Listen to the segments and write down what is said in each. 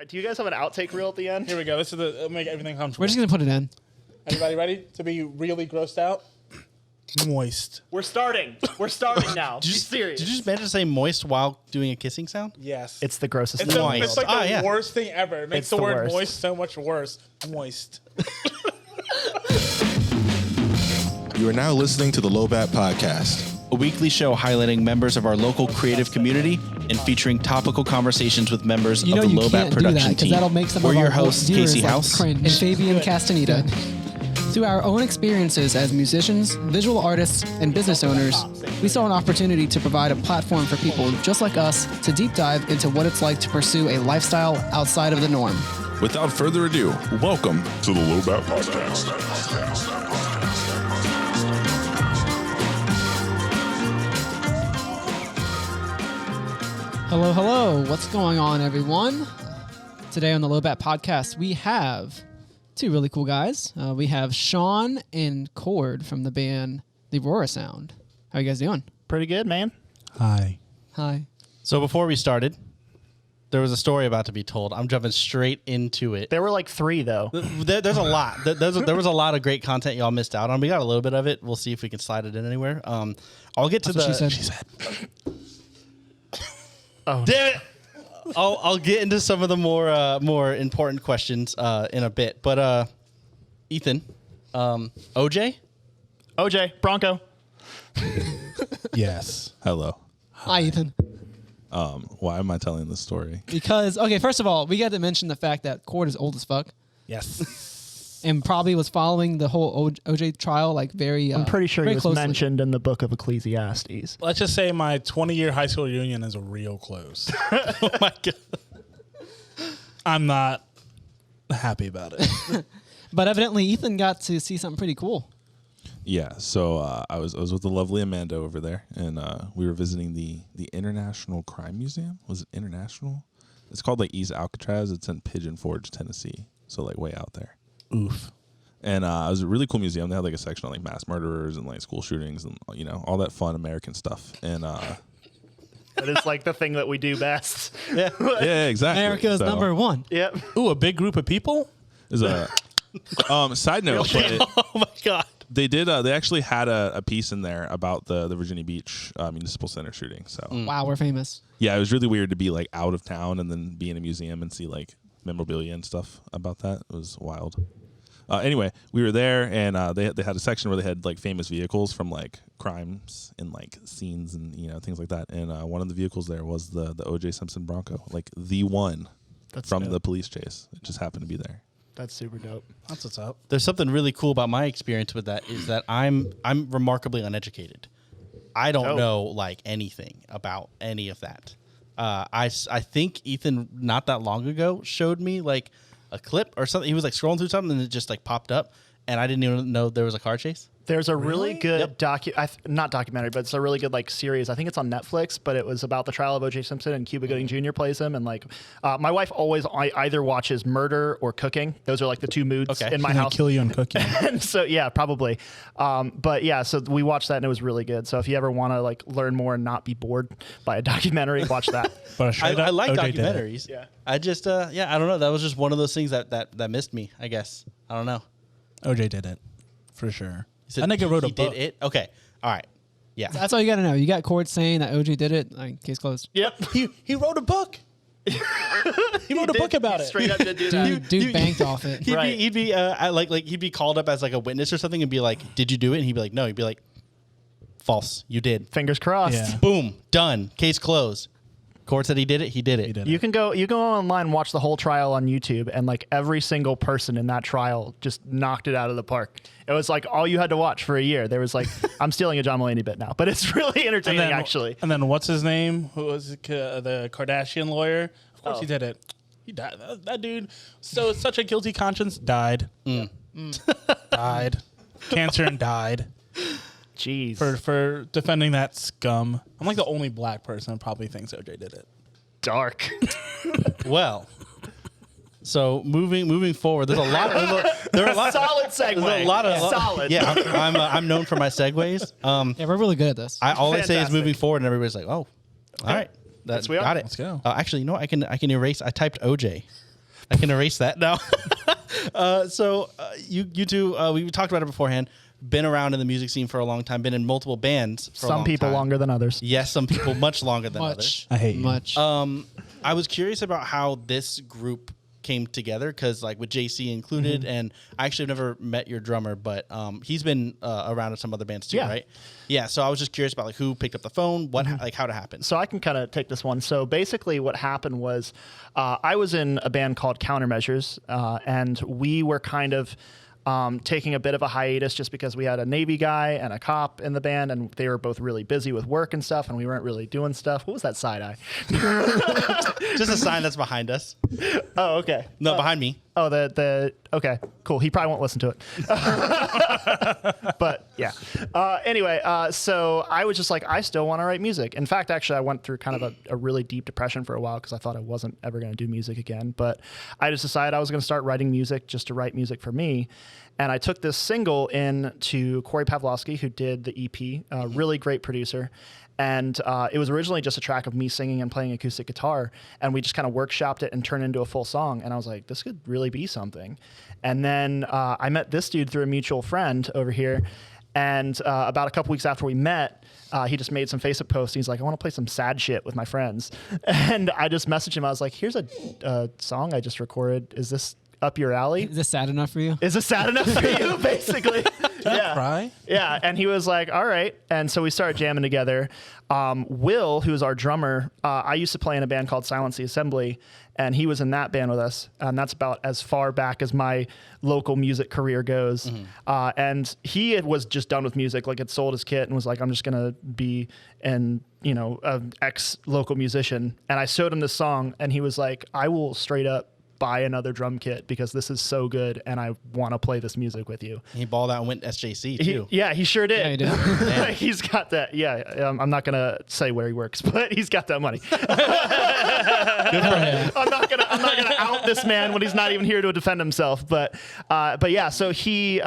Do you guys have an outtake reel at the end? Here we go. This is the make everything comfortable. We're just going to put it in. Everybody ready to be really grossed out? Moist. We're starting. We're starting now. Be serious. Did you just manage to say moist while doing a kissing sound? Yes. It's the grossest It's, thing. it's like the worst thing ever. It makes It's the the word worst. moist so much worse. Moist. You are now listening to the LOWBAT podcast. A weekly show highlighting members of our local creative community and featuring topical conversations with members of the LOWBAT production team. That'll make some We're of your our hosts, viewers, Casey like, House cringe. and Fabian Castaneda. Through our own experiences as musicians, visual artists, and business owners, we saw an opportunity to provide a platform for people just like us to deep dive into what it's like to pursue a lifestyle outside of the norm. Without further ado, welcome to the LOWBAT podcast. Hello, hello. What's going on, everyone? Today on the LOWBAT podcast, we have two really cool guys. We have Sean and Cord from the band The Aurora Sound. How you guys doing? Pretty good, man. Hi. Hi. So before we started, there was a story about to be told. I'm jumping straight into it. There were like 3, though. There's a lot. There was a lot of great content y'all missed out on. We got a little bit of it. We'll see if we can slide it in anywhere. I'll get to That's the. what she said. Oh, Damn it! I'll get into some of the more important questions in a bit. But Ethan, OJ, Bronco. Yes. Hello. Hi, Ethan. Why am I telling this story? Because, okay, first of all, we got to mention the fact that Cord is old as fuck Yes. and probably was following the whole OJ trial like very I'm pretty sure very he was closely. mentioned in the book of Ecclesiastes. Let's just say my 20-year high school reunion is real close. oh my god! I'm not happy about it. But evidently, Ethan got to see something pretty cool. Yeah, so I was with the lovely Amanda over there, and we were visiting the International Crime Museum. Was it International? It's called like East Alcatraz. It's in Pigeon Forge, Tennessee, so like way out there. Oof. And it was a really cool museum. They had like a section on like mass murderers and like school shootings and all that fun American stuff. And That is like the thing that we do best. yeah, exactly. America's So, number one. Yep. Ooh, a big group of people? Is a side note, but Oh my god! they did. They actually had a piece in there about the Virginia Beach Municipal Center shooting. So Wow, we're famous. yeah, it was really weird to be like out of town and then be in a museum and see like memorabilia and stuff about that. It was wild. Anyway, we were there, and they had a section where they had like famous vehicles from like crimes and like scenes and things like that. And one of the vehicles there was the O.J. Simpson Bronco, like the one from dope. the police chase. It just happened to be there. That's super dope. That's what's up. There's something really cool about my experience with that is that I'm remarkably uneducated. I don't know like anything about any of that. I think Ethan not that long ago showed me like a clip or something. He was like scrolling through something and it just like popped up, and I didn't even know there was a car chase. There's a really good not documentary, but it's a really good like series. I think it's on Netflix, but it was about the trial of O.J. Simpson, and Cuba Gooding Jr. plays him. And like, my wife always either watches murder or cooking. Those are like the two moods in my house. Kill you and cook you. And so yeah, probably. But yeah, so we watched that and it was really good. So if you ever want to like learn more and not be bored by a documentary, watch that. But I like documentaries. Yeah. I just I don't know. That was just one of those things that missed me. I guess I don't know. OJ did it, for sure. That nigga wrote a he book. did it. Okay. All right. Yeah. That's all you got to know. You got Cord saying that OJ did it. Like, case closed. Yep. He wrote a book. He wrote a book about it. Straight up did do that. Dude banked off it. He'd be he'd be called up as like a witness or something and be like, "Did you do it?" And he'd be like, "No." He'd be like, "False. You did." Fingers crossed. Yeah. Boom. Done. Case closed. Court said he did it. He did it. He did You can go online and watch the whole trial on YouTube, and like every single person in that trial just knocked it out of the park. It was like all you had to watch for a year. There was like, I'm stealing a John Mulaney bit now, but it's really entertaining actually. And then what's his name? Who was the Kardashian lawyer? Of course he did it. He died. That dude, such a guilty conscience, died. Died. Cancer and died. Jeez. For defending that scum. I'm like the only black person that probably thinks OJ did it. Dark. Well, so moving forward, there's a lot. There are a lot. Solid segue. There's a lot of solid. Yeah, I'm known for my segues. Yeah, we're really good at this. All I say is Fantastic. moving forward, and everybody's like, "Oh, all right, Yes, we are. got it." Let's go. Actually, you know what? I can erase. I typed OJ. I can erase that now. You two, we talked about it beforehand. Been around in the music scene for a long time. Been in multiple bands for a long Some people time. longer than others. Yes, some people much longer than others. I hate you. Much. I was curious about how this group came together because, like, with JC included, and I actually have never met your drummer, but he's been around in some other bands too, Yeah. right? Yeah. So I was just curious about like who picked up the phone, what like how it happened. So I can kind of take this one. So basically what happened was I was in a band called Countermeasures, and we were kind of taking a bit of a hiatus just because we had a Navy guy and a cop in the band, and they were both really busy with work and stuff, and we weren't really doing stuff. What was that side eye? Just a sign that's behind us. Oh, okay. No, behind me. Oh, okay, cool. He probably won't listen to it. But yeah. Anyway, so I was just like, I still want to write music. In fact, actually, I went through kind of a really deep depression for a while because I thought I wasn't ever going to do music again. But I just decided I was going to start writing music just to write music for me. And I took this single in to Corey Pavlovsky, who did the EP, really great producer. And it was originally just a track of me singing and playing acoustic guitar. And we just kind of workshopped it and turned it into a full song. And I was like, this could really be something. And then I met this dude through a mutual friend over here. And about a couple weeks after we met, he just made some Facebook posts. He's like, I want to play some sad shit with my friends. And I just messaged him. I was like, here's a song I just recorded. Is this up your alley? Is this sad enough for you? Is it sad enough for you, basically? Yeah. Cry? Yeah, and he was like, all right. And so we started jamming together. Will, who's our drummer, I used to play in a band called Silence the Assembly, and he was in that band with us. And that's about as far back as my local music career goes. And he was just done with music, like had sold his kit and was like, I'm just going to be an ex-local musician. And I showed him this song, and he was like, I will straight up buy another drum kit because this is so good and I want to play this music with you. He balled out and went SJC too. He sure did. Yeah, he did. He's got that. Yeah, I'm not gonna say where he works, but he's got that money. Good for him. I'm not gonna out this man when he's not even here to defend himself. But yeah, so he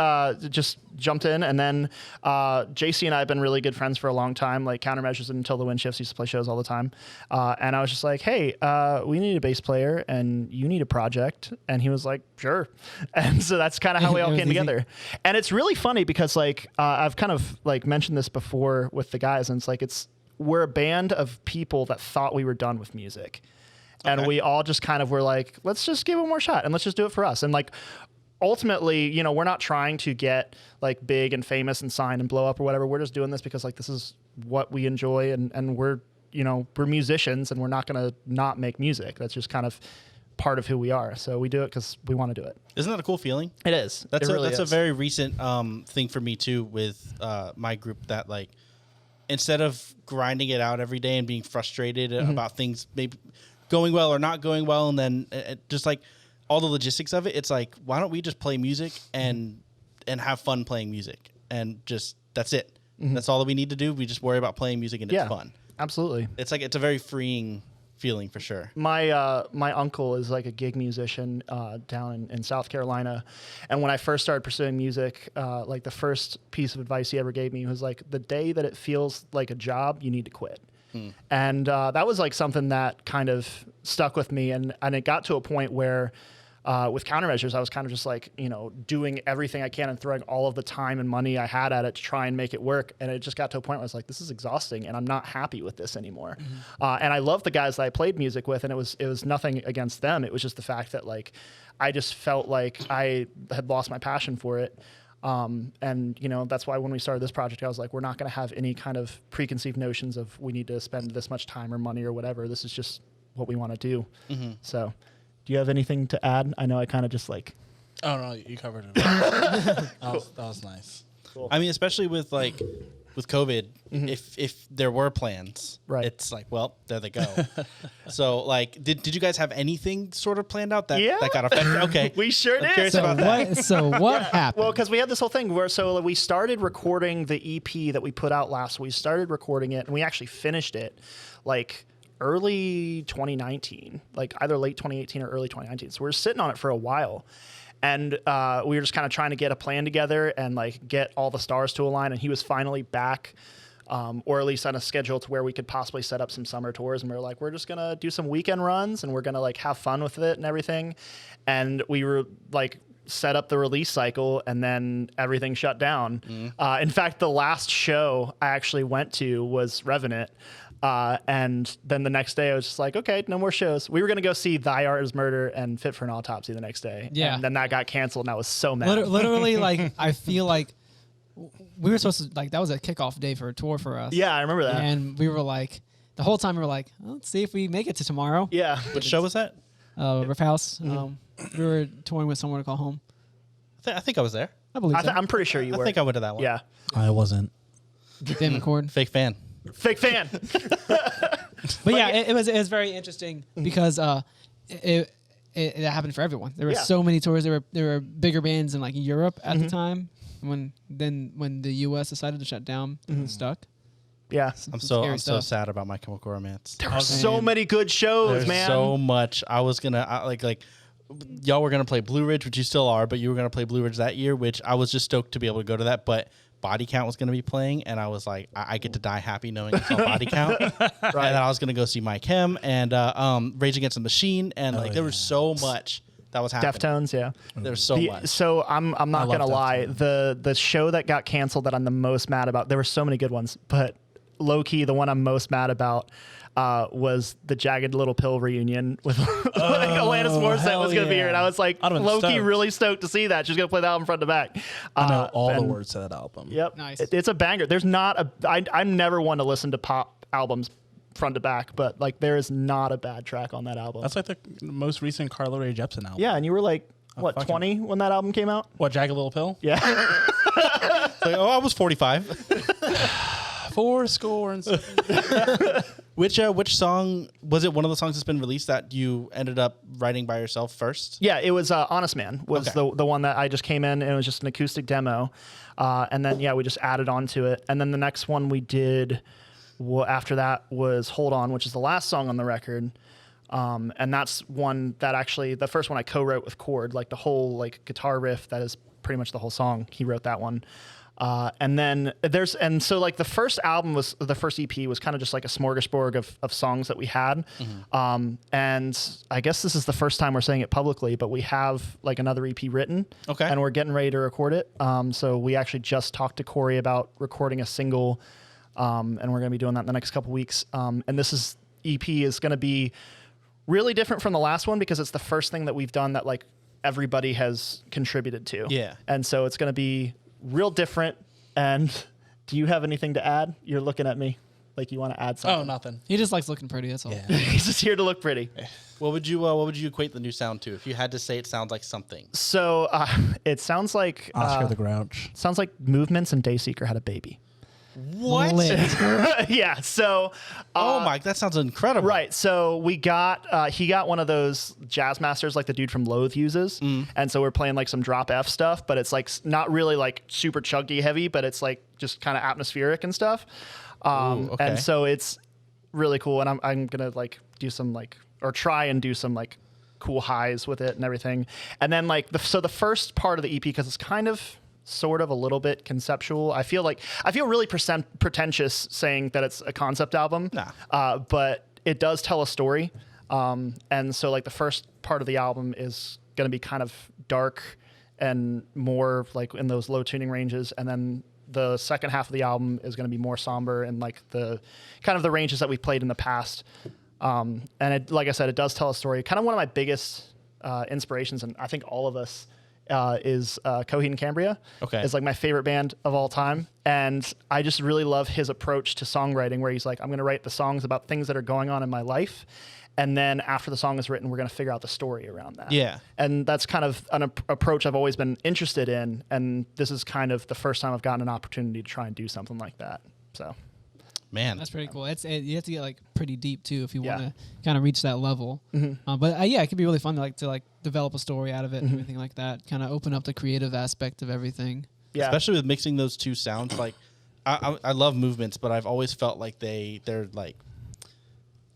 just jumped in, and then JC and I have been really good friends for a long time. Like Countermeasures and Until the Wind Shifts used to play shows all the time, and I was just like, hey, we need a bass player and you need a project, and he was like, sure. And so that's kind of how we all came together. And it's really funny because like I've kind of like mentioned this before with the guys, and it's like we're a band of people that thought we were done with music. And we all just kind of were like, let's just give it one more shot and let's just do it for us. And like, ultimately, we're not trying to get like big and famous and sign and blow up or whatever. We're just doing this because like, this is what we enjoy. And we're musicians, and we're not going to not make music. That's just kind of part of who we are. So we do it because we want to do it. Isn't that a cool feeling? It is. That's It really a is. very recent thing for me too with my group, that like instead of grinding it out every day and being frustrated about things maybe going well or not going well, and then just like all the logistics of it, it's like, why don't we just play music and have fun playing music, and just that's it. That's all that we need to do. We just worry about playing music and it's fun. Absolutely. It's like it's a very freeing feeling for sure. My my uncle is like a gig musician down in South Carolina, and when I first started pursuing music, like the first piece of advice he ever gave me was like, the day that it feels like a job, you need to quit. And that was like something that kind of stuck with me, and it got to a point where with Countermeasures, I was kind of just like, doing everything I can and throwing all of the time and money I had at it to try and make it work. And it just got to a point where I was like, this is exhausting and I'm not happy with this anymore. And I love the guys that I played music with, and it was nothing against them. It was just the fact that like, I just felt like I had lost my passion for it. And that's why when we started this project, I was like, we're not going to have any kind of preconceived notions of we need to spend this much time or money or whatever. This is just what we want to do. So do you have anything to add? I know I kind of just like. Oh, no, you covered it. That was nice. Cool. I mean, especially with COVID, if there were plans, Right. it's like, well, there they go. So like, did you guys have anything sort of planned out that got affected? Okay. We sure I'm did. curious So about that. what happened? Well, because we had this whole thing where we started recording the EP that we put out last. We started recording it, and we actually finished it like early 2019, like either late 2018 or early 2019. So we were sitting on it for a while, and we were just kind of trying to get a plan together and like get all the stars to align. And he was finally back or at least on a schedule to where we could possibly set up some summer tours. And we were like, we're just going to do some weekend runs and we're going to like have fun with it and everything. And we were like, set up the release cycle and then everything shut down. In fact, the last show I actually went to was Revenant. And then the next day I was just like, okay, no more shows. We were going to go see Thy Art is Murder and Fit for an Autopsy the next day. Yeah. And then that got canceled and I was so mad. Literally, like, I feel like we were supposed to, like, that was a kickoff day for a tour for us. Yeah, I remember that. And we were like, the whole time we were like, let's see if we make it to tomorrow. Yeah. Which show was that? Riff House. We were touring with Somewhere to Call Home. I think I was there. I believe so. I'm pretty sure you were. I think I went to that one. Yeah. I wasn't. Dan McCord. Fake fan. Fake fan. But yeah, it was very interesting because it happened for everyone. There were Yeah. so many tours. There were bigger bands in like Europe at the time. When the U.S. decided to shut down, and stuck. Yeah. I'm Scary so stuff. sad about My Chemical Romance. There were so many good shows, There's man. so much. I was gonna like y'all were gonna play Blue Ridge, which you still are, but you were gonna play Blue Ridge that year, which I was just stoked to be able to go to that. But Body Count was gonna be playing, and I was like, I get to die happy knowing it's on Body Count. And then I was gonna go see My Chem and Rage Against the Machine, and there was so much that was happening. Deftones, yeah. There's so much. So I'm not love gonna lie. Deftones. The show that got canceled that I'm the most mad about. There were so many good ones, but low key, the one I'm most mad about was the Jagged Little Pill reunion with like Alanis Morissette was gonna be here, and I was like, I'd have been low key stoked. really stoked to see that. She's gonna play the album front to back. I know all the and- words to that album. Yep, Nice. It's a banger. There's not a. I'm never one to listen to pop albums front to back, but like there is not a bad track on that album. That's like the most recent Carla Rae Jepsen album. Yeah, and you were like what fucking- 20 when that album came out? What, Jagged Little Pill? Yeah. Like, I was 45. 40. Which song was it? One of the songs that's been released that you ended up writing by yourself first? Yeah, it was Honest Man was Okay. the one that I just came in and it was just an acoustic demo. And then, yeah, we just added on to it. And then the next one we did after that was Hold On, which is the last song on the record. And that's one that actually, the first one I co-wrote with Cord, like the whole like guitar riff, that is pretty much the whole song. He wrote that one. So like the first EP was kind of just like a smorgasbord of songs that we had. And I guess this is the first time we're saying it publicly, but we have like another EP written. Okay. And we're getting ready to record it. So we actually just talked to Corey about recording a single. And we're going to be doing that in the next couple weeks. And this EP is going to be really different from the last one because it's the first thing that we've done that like everybody has contributed to. Yeah. And so it's going to be real different. And do you have anything to add? You're looking at me like you want to add something. Oh, nothing. He just likes looking pretty. That's all. Yeah. He's just here to look pretty. What would you equate the new sound to? If you had to say it sounds like something. So it sounds like Oscar the Grouch. sounds like Movements and Dayseeker had a baby. What? Yeah. So Oh my, that sounds incredible. right. So we got he got one of those jazz masters like the dude from Loathe uses, and so we're playing like some drop F stuff, but it's like not really like super chunky heavy, but it's like just kind of atmospheric and stuff. okay. And so it's really cool, and I'm gonna like do some like or try and do some like cool highs with it and everything, and then like the first part of the EP because it's kind of sort of a little bit conceptual. I feel really pretentious saying that it's a concept album, but it does tell a story. And so like the first part of the album is going to be kind of dark and more like in those low tuning ranges. And then the second half of the album is going to be more somber and like the kind of the ranges that we've played in the past. And it, like I said, it does tell a story. Kind of one of my biggest inspirations, and I think all of us, is Coheed and Cambria. Okay. Is like my favorite band of all time. And I just really love his approach to songwriting where he's like, I'm going to write the songs about things that are going on in my life. And then after the song is written, we're going to figure out the story around that. Yeah. And that's kind of an approach I've always been interested in. And this is kind of the first time I've gotten an opportunity to try and do something like that. So, Man. That's pretty cool. You have to get like pretty deep too if you Yeah. want to kind of reach that level. But yeah, it could be really fun to develop a story out of it and everything like that. Kind of open up the creative aspect of everything. yeah. Especially with mixing those two sounds. Like I love Movements, but I've always felt like they're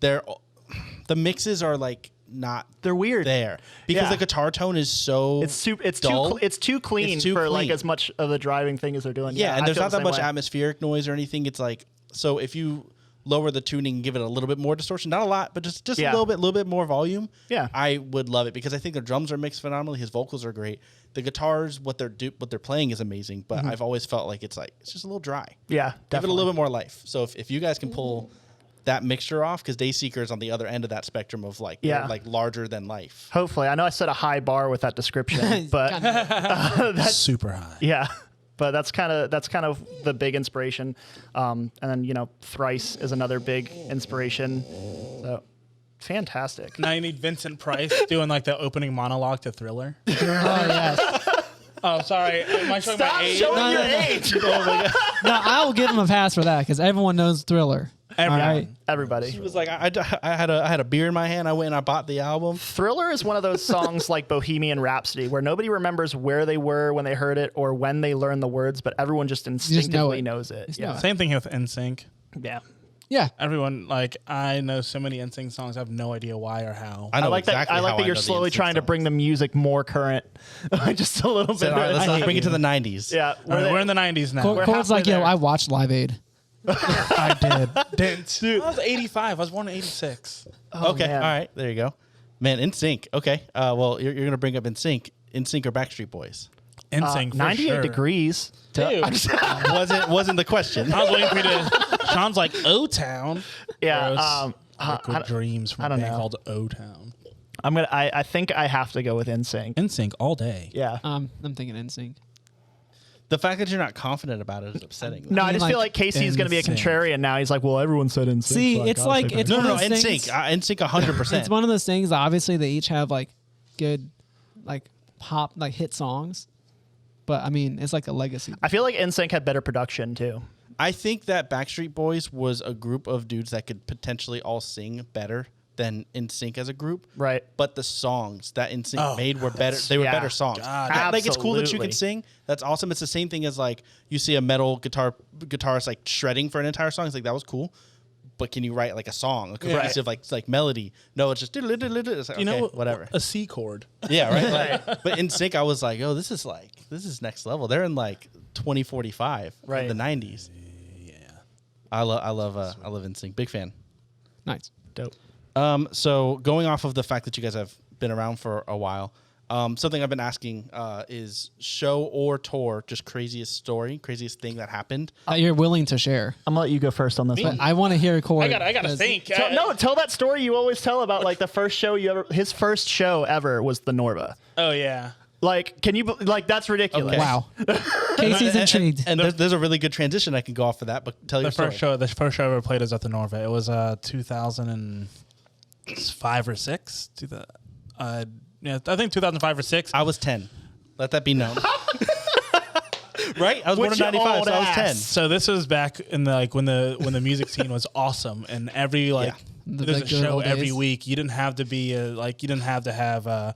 the mixes are like not They're weird. there because Yeah. the guitar tone is so It's dull. too clean It's too for like clean. as much of the driving thing as they're doing. Yeah, and I there's feel not the that same much way. atmospheric noise or anything. It's like So if you lower the tuning and give it a little bit more distortion, not a lot, but just Yeah. a little bit more volume, Yeah. I would love it because I think the drums are mixed phenomenally. His vocals are great. The guitars, what they're playing is amazing, but I've always felt like it's just a little dry. Yeah, Give it a definitely. little bit more life. So if you guys can pull that mixture off, because Dayseeker is on the other end of that spectrum of like Yeah. they're, like larger than life. Hopefully, I know I set a high bar with that description, but Super high. yeah. But that's kind of the big inspiration, and then Thrice is another big inspiration. So fantastic. Now you need Vincent Price doing like the opening monologue to Thriller. Oh yes. Oh, sorry. Am I showing Stop my age? showing No, your no, no. age. No, I will give him a pass for that because everyone knows Thriller. Everyone. All right. Everybody. It was like I had a beer in my hand. I went and I bought the album. Thriller is one of those songs like Bohemian Rhapsody where nobody remembers where they were when they heard it or when they learned the words, but everyone just instinctively it. knows it. Just know Yeah. it. Same thing with NSYNC. Yeah. Yeah. Everyone, like, I know so many NSYNC songs. I have no idea why or how. I know I like exactly that. I like how that you're know the slowly NSYNC trying to songs. bring the music more current, just a little bit. So, all right, let's I hate bring it to you. the 90s. Yeah, We're in the 90s now. We're Cord's like, halfway yo, there. I watched Live Aid. I did. Dude. I was 85. I was born in 86. Okay, man. all right, there you go. Man, NSYNC. Okay, well, you're gonna bring up NSYNC or Backstreet Boys. NSYNC for 98 sure. degrees. Dude. wasn't the question. I was waiting for you to. Sean's like O-Town. Yeah. Liquid Dreams from I a don't band know. called O-Town. I think I have to go with NSYNC. NSYNC all day. Yeah. I'm thinking NSYNC. The fact that you're not confident about it is upsetting. No, I mean, just like, feel like Casey's going to be a NSYNC. contrarian now. He's like, well, everyone said NSYNC. See, so I it's gotta like say it's No, one no, of no, those NSYNC. things. NSYNC 100%. It's one of those things. Obviously, they each have like good, like pop, like hit songs. But I mean, it's like a legacy. I feel like NSYNC had better production too. I think that Backstreet Boys was a group of dudes that could potentially all sing better than NSYNC as a group. Right. But the songs that NSYNC made were better. They were yeah. better songs. God, Like, it's cool that you absolutely. can sing. That's awesome. It's the same thing as like you see a metal guitarist like shredding for an entire song. It's like that was cool. But can you write like a song, a cohesive like melody? No, it's just it's like, You know, whatever. A C chord. Yeah, right. But NSYNC, I was like, oh, this is next level. They're in like 2045, Right. in the 90s. Yeah, I love NSYNC. Big fan. Nice. Dope. So going off of the fact that you guys have been around for a while, something I've been asking is show or tour, just craziest thing that happened. That you're willing to share. I'm gonna let you go first on this one. I want to hear Cord. I gotta think. Tell that story you always tell about like the first show his first show ever was the Norva. Oh yeah. Like, can you like that's ridiculous? Okay. Wow. Casey's intrigued. And there's a really good transition I can go off of that, but tell your story. The first show I ever played was at the Norva. It was 2005 or 6. Yeah, I think 2005 or 6. I was 10. Let that be known. Right? I was born in Which you 95, so I was old 10. ass. So this was back in the when the music scene was awesome, and every Yeah. there's a good show old every days. week. You didn't have to be you didn't have to have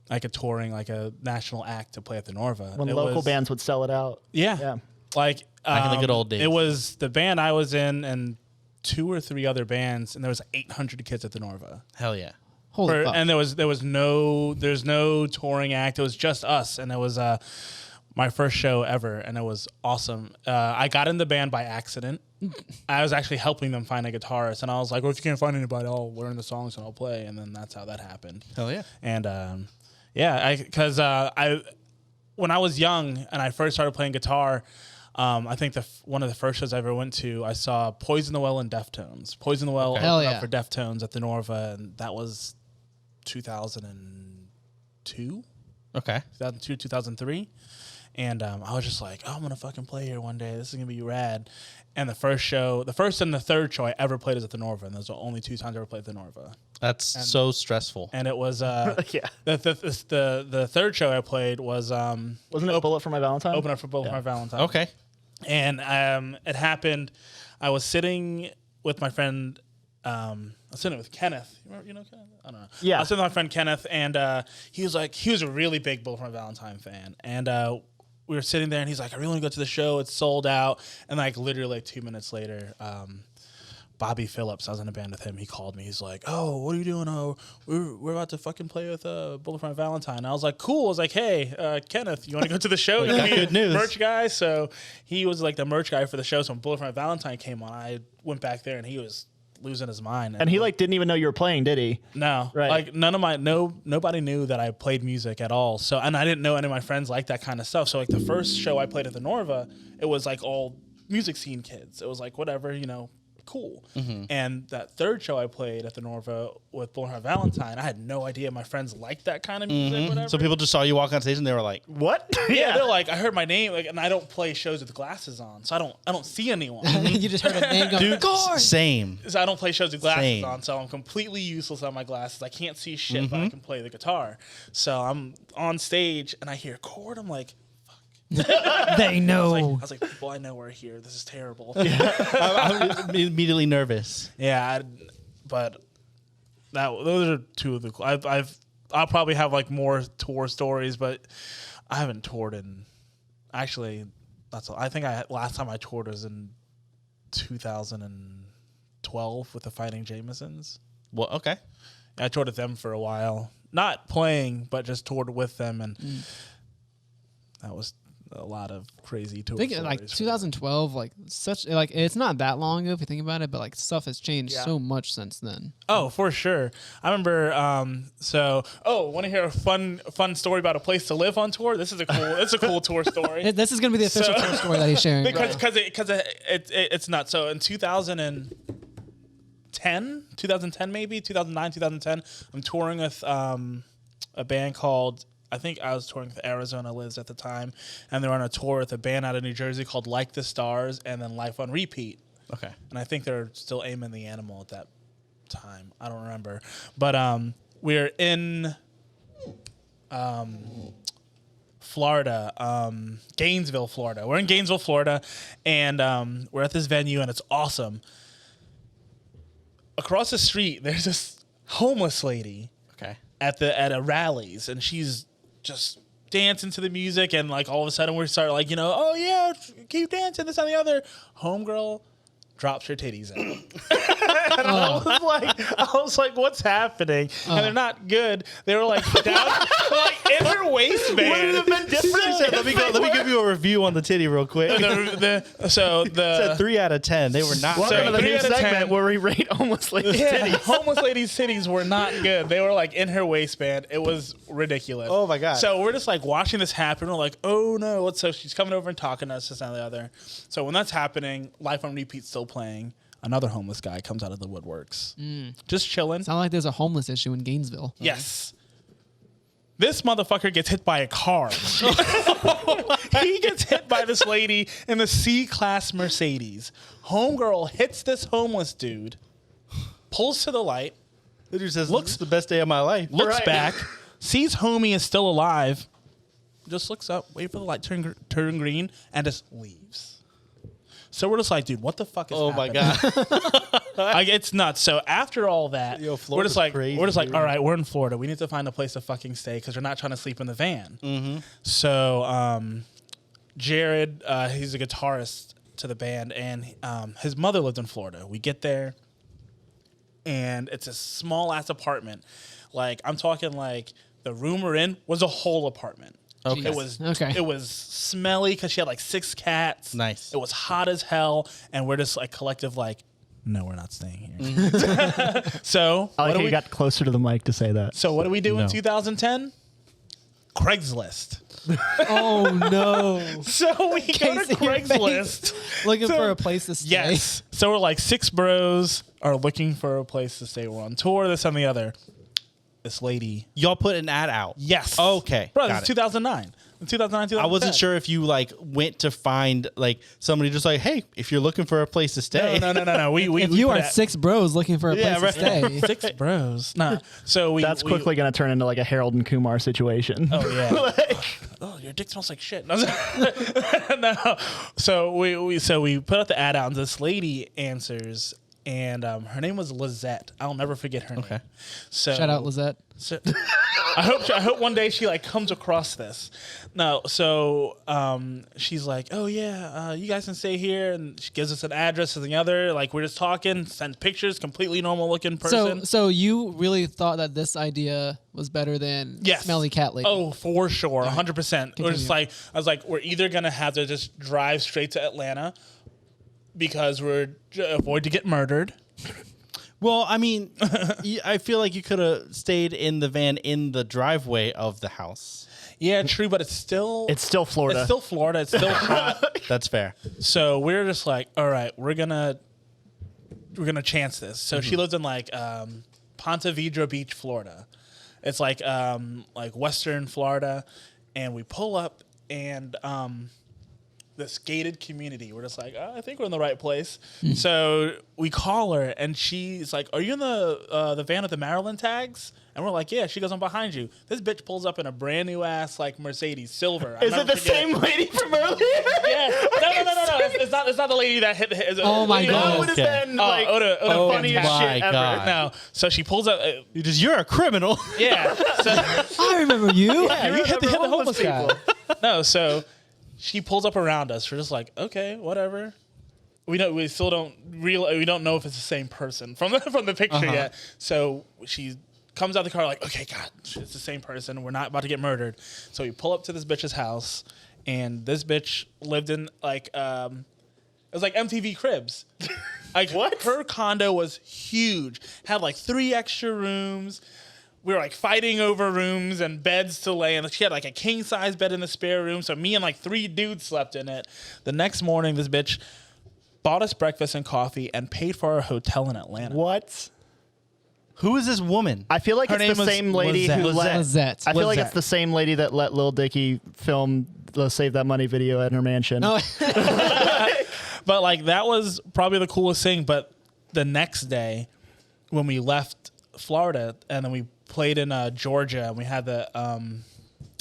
like a touring like a national act to play at the Norva. When It local was- bands would sell it out. yeah, Yeah. like Back in the good old days. It was the band I was in and 2 or 3 other bands, and there was 800 kids at the Norva. Hell yeah. Holy fuck. And there's no touring act. It was just us, and it was my first show ever, and it was awesome. I got in the band by accident. I was actually helping them find a guitarist, and I was like, "Well, if you can't find anybody, I'll learn the songs and I'll play." And then that's how that happened. Hell yeah. And because when I was young and I first started playing guitar. I think one of the first shows I ever went to, I saw Poison the Well and Deftones. Poison the Well Hell opened yeah. up for Deftones at the Norva, and that was 2002, Okay. 2002, 2003. And I was just like, oh, I'm going to fucking play here one day. This is going to be rad. And the first and the third show I ever played was at the Norva, and those are the only 2 times I ever played at the Norva. That's so stressful. And it was Yeah. the third show I played was Wasn't it Bullet for My Valentine? Open Up for Bullet for My Valentine. Okay. And it happened. I was sitting with my friend. I was sitting with Kenneth. You know Kenneth? I don't know. Yeah. I was sitting with my friend Kenneth, and he was a really big Bullet for My Valentine fan. And we were sitting there, and he's like, I really want to go to the show. It's sold out. And like literally like 2 minutes later, Bobby Phillips. I was in a band with him. He called me. He's like, "Oh, what are you doing? Oh, we're about to fucking play with Bullet for My Valentine." And I was like, "Cool." I was like, "Hey, Kenneth, you want to go to the show? You Good news. Merch guy." So he was like the merch guy for the show. So when Bullet for My Valentine came on, I went back there and he was losing his mind. And he like didn't even know you were playing, did he? No, Right. like nobody knew that I played music at all. So, and I didn't know any of my friends liked that kind of stuff. So like the first show I played at the Norva, it was like all music scene kids. It was like whatever, cool. And that third show I played at the Norva with Bullet for My Valentine, I had no idea my friends liked that kind of music. Whatever. So people just saw you walk on stage and they were like, What? yeah, they're like, I heard my name, like, and I don't play shows with glasses on, so I don't see anyone. You just heard a name go, Gord! same. So I don't play shows with glasses Same. on, so I'm completely useless on my glasses. I can't see shit, but I can play the guitar. So I'm on stage and I hear chord. I'm like, They know. I was like, people I know are here. This is terrible. I'm immediately nervous. Yeah, but those are two of the. I'll probably have like more tour stories, but I haven't toured in. Actually, that's all. I think last time I toured was in 2012 with the Fighting Jamesons. Well, okay. I toured with them for a while, not playing, but just toured with them, and that was a lot of crazy tour I think stories. like 2012, like it's not that long ago if you think about it, but like stuff has changed so much since then. Oh, for sure. I remember. Want to hear a fun story about a place to live on tour? This is a cool tour story. This is gonna be the official tour story that he's sharing. because it's nuts. So in 2010 maybe 2009, 2010, I'm touring with a band called. I think I was touring with Arizona Lives at the time, and they were on a tour with a band out of New Jersey called Like the Stars, and then Life on Repeat. Okay. And I think they're still Aiming the Animal at that time. I don't remember. But we're in Florida, Gainesville, Florida. We're in Gainesville, Florida, and we're at this venue, and it's awesome. Across the street, there's this homeless lady Okay. at a rallies, and she's just dancing to the music, and like all of a sudden we start like, oh yeah, keep dancing, this and the other. Homegirl drops her titties out. And I was like, what's happening? And they're not good. They were like down, like in her waistband. Would it have been different? Let me give you a review on the titty real quick. The 3 out of 10. They were not. Welcome So to the 3 new out of 10. segment where we rate homeless ladies' yeah, titties. homeless lady's titties were not good. They were like in her waistband. It was ridiculous. Oh, my God. So we're just like watching this happen. We're like, oh no. So she's coming over and talking to us, this and the other. So when that's happening, Life on Repeat's still playing. Another homeless guy comes out of the woodworks. Just chilling. Sound like there's a homeless issue in Gainesville. Yes. This motherfucker gets hit by a car. He gets hit by this lady in the C-Class Mercedes. Homegirl hits this homeless dude, pulls to the light, The dude says, looks the best day of my life. looks Right. back, sees homie is still alive, just looks up, wait for the light to turn green, and just leaves. So we're just like, dude, what the fuck is happening? God. Like, it's nuts. So after all that, Yo, we're Florida's just like, crazy, dude. all right, we're in Florida. We need to find a place to fucking stay because we're not trying to sleep in the van. So Jared, he's a guitarist to the band, and his mother lived in Florida. We get there, and it's a small ass apartment. Like, I'm talking like the room we're in was a whole apartment. Okay. It was Okay. It was smelly because she had like 6 cats. Nice. It was hot as hell, and we're just like collective like, no, we're not staying here. So I like what how do you got closer to the mic to say that. So what do we do in No. 2010? Craigslist. Oh no! So we go to Casey, your face. Craigslist. Looking So- for a place to stay. Yes. So we're like 6 bros are looking for a place to stay. We're on tour, this and the other. This lady. Y'all put an ad out. Yes. Okay. Bro, Got this is it. 2009. In 2009, 2010. I wasn't sure if you like went to find like somebody just like, hey, if you're looking for a place to stay. No. If you are 6 bros looking for a place Yeah, to right. stay, 6 bros. Nah. So That's quickly going to turn into like a Harold and Kumar situation. Oh yeah. Oh, your dick smells like shit. No. So we put out the ad out, and this lady answers, and her name was Lizette. I'll never forget her name. Okay. So shout out Lizette. So, I hope one day she like comes across this. No, so she's like, oh yeah, you guys can stay here, and she gives us an address and the other. Like we're just talking, sends pictures, completely normal looking person. So you really thought that this idea was better than Smelly Cat Lady? Oh, for sure, 100%. We're just like, I was like, we're either gonna have to just drive straight to Atlanta because we're avoid to get murdered. Well, I mean, I feel like you could have stayed in the van in the driveway of the house. Yeah, true, but it's still Florida. It's still Florida. It's still hot. That's fair. So we're just like, all right, we're gonna chance this. So she lives in like Ponte Vedra Beach, Florida. It's like Western Florida, and we pull up and this gated community. We're just like, oh, I think we're in the right place. So we call her, and she's like, are you in the van with the Maryland tags? And we're like, yeah. She goes, I'm behind you. This bitch pulls up in a brand new ass like Mercedes silver. Is it the same lady from earlier? Yeah. No. It's not the lady that hit the. Oh my God. That would have been like the funniest my shit ever. God. No. So she pulls up. You're a criminal. Yeah. So, I remember you. yeah, you hit the homeless guy. people. No. So she pulls up around us. We're just like, okay, whatever. We don't know if it's the same person from the picture yet. So she comes out the car like, okay, God, it's the same person. We're not about to get murdered. So we pull up to this bitch's house, and this bitch lived in like it was like MTV Cribs. Like What? Her condo was huge. Had like 3 extra rooms. We were like fighting over rooms and beds to lay in. She had like a king size bed in the spare room. So me and like 3 dudes slept in it. The next morning, this bitch bought us breakfast and coffee and paid for our hotel in Atlanta. What? Who is this woman? I feel like Her it's name the was same lady who let. Lizette. I feel like Lizette. it's the same lady that let Lil Dicky film the Save That Money video at her mansion. Oh, But like that was probably the coolest thing. But the next day, when we left Florida and then we played in Georgia, and we had the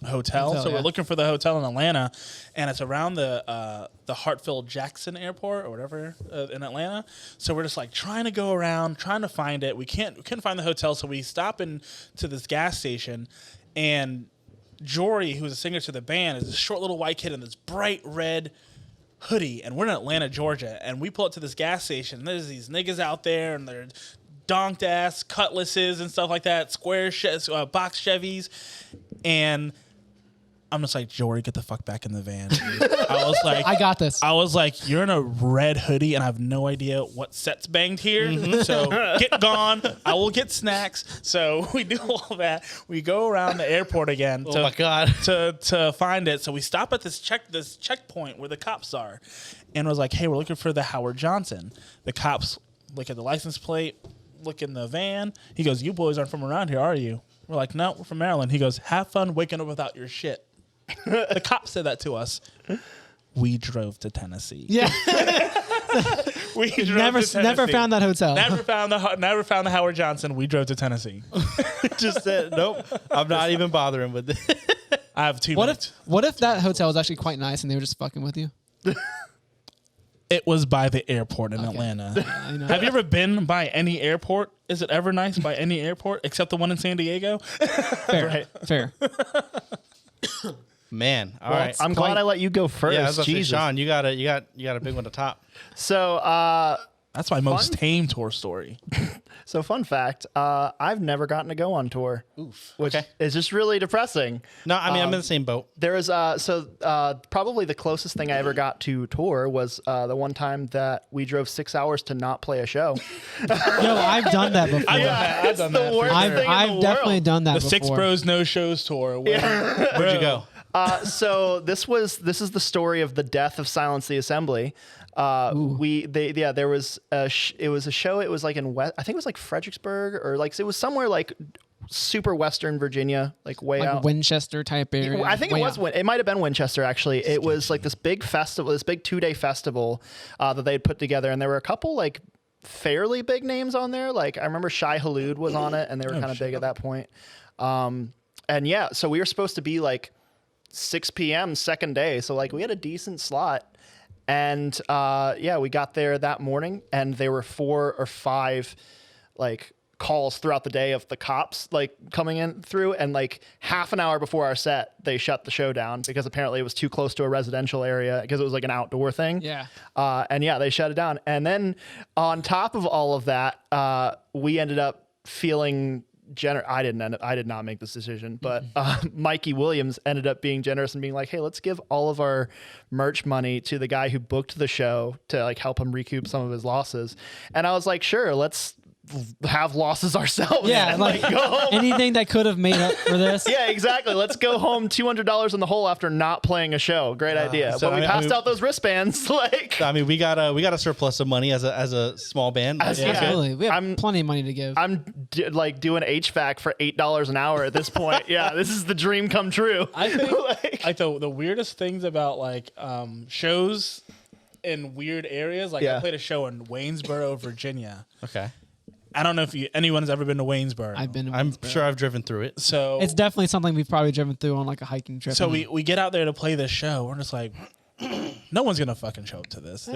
hotel. So yeah. we're looking for the hotel in Atlanta, and it's around the Hartsfield-Jackson Airport or whatever in Atlanta. So we're just like trying to go around, trying to find it. We couldn't find the hotel, so we stop into this gas station, and Jory, who's a singer to the band, is this short little white kid in this bright red hoodie, and we're in Atlanta, Georgia, and we pull up to this gas station, and there's these niggas out there, and they're donked ass cutlasses and stuff like that, box Chevys, and I'm just like, Jory, get the fuck back in the van. I was like, I got this. I was like, you're in a red hoodie, and I have no idea what set's banged here. So get gone. I will get snacks. So we do all that. We go around the airport again. Oh my God. To find it. So we stop at this checkpoint where the cops are, and was like, hey, we're looking for the Howard Johnson. The cops look at the license plate, look in the van. He goes, you boys aren't from around here, are you? We're like, no, we're from Maryland. He goes, have fun waking up without your shit. The cop said that to us. We drove to Tennessee. Yeah. We drove never to Tennessee. Never found that hotel. Never found the Howard Johnson. We drove to Tennessee. Just said, nope, I'm not even bothering with it. I have 2 What minutes. if that hotel was actually quite nice and they were just fucking with you? It was by the airport in Atlanta. I know. Have you ever been by any airport? Is it ever nice by any airport except the one in San Diego? Fair. Right. Fair. Man, all right. I'm glad I let you go first. Yeah, I was about to say, Jesus. Sean, you got a big one to top. So, That's my most tame tour story. fun fact, I've never gotten to go on tour. Oof. Which Okay. is just really depressing. No, I mean I'm in the same boat. There is probably the closest thing I ever got to tour was the one time that we drove 6 hours to not play a show. Yo, I've done that before. I've done that. the worst thing in the I've definitely world. done that The before. Six Bros No Shows tour. Where'd you go? So this is the story of the death of Silence the Assembly. There was it was a show. It was like in I think it was like Fredericksburg or like it was somewhere like super Western Virginia, like way like out. Winchester type area. I think it Way was. out. It might have been Winchester actually. It was like this big festival, this big 2-day festival that they had put together, and there were a couple like fairly big names on there. Like I remember Shai Hulud was on it, and they were kind of big at that point. And yeah, so we were supposed to be like 6 p.m. second day, so like we had a decent slot. And we got there that morning, and there were 4 or 5 like calls throughout the day of the cops like coming in through, and like half an hour before our set, they shut the show down because apparently it was too close to a residential area because it was like an outdoor thing. Yeah. And yeah, they shut it down. And then on top of all of that, we ended up feeling generous. I did not make this decision, but Mikey Williams ended up being generous and being like, hey, let's give all of our merch money to the guy who booked the show to like help him recoup some of his losses. And I was like, sure, let's have losses ourselves. Yeah, and, like go home. anything that could have made up for this. Yeah, exactly. Let's go home $200 in the hole after not playing a show. Great idea. so but we I passed mean- out those wristbands. Like, I mean, we got a surplus of money as a small band. As- Yeah. yeah. Absolutely. We have I'm- plenty of money to give. I'm like doing HVAC for $8 an hour at this point. Yeah, this is the dream come true. I think Like- like the weirdest things about like shows in weird areas. Like Yeah. I played a show in Waynesboro, Virginia. Okay. I don't know if anyone's ever been to Waynesboro. I've been. I'm sure I've driven through it. So It's definitely something we've probably driven through on like a hiking trip. So we get out there to play this show. We're just like, no one's gonna fucking show up to this.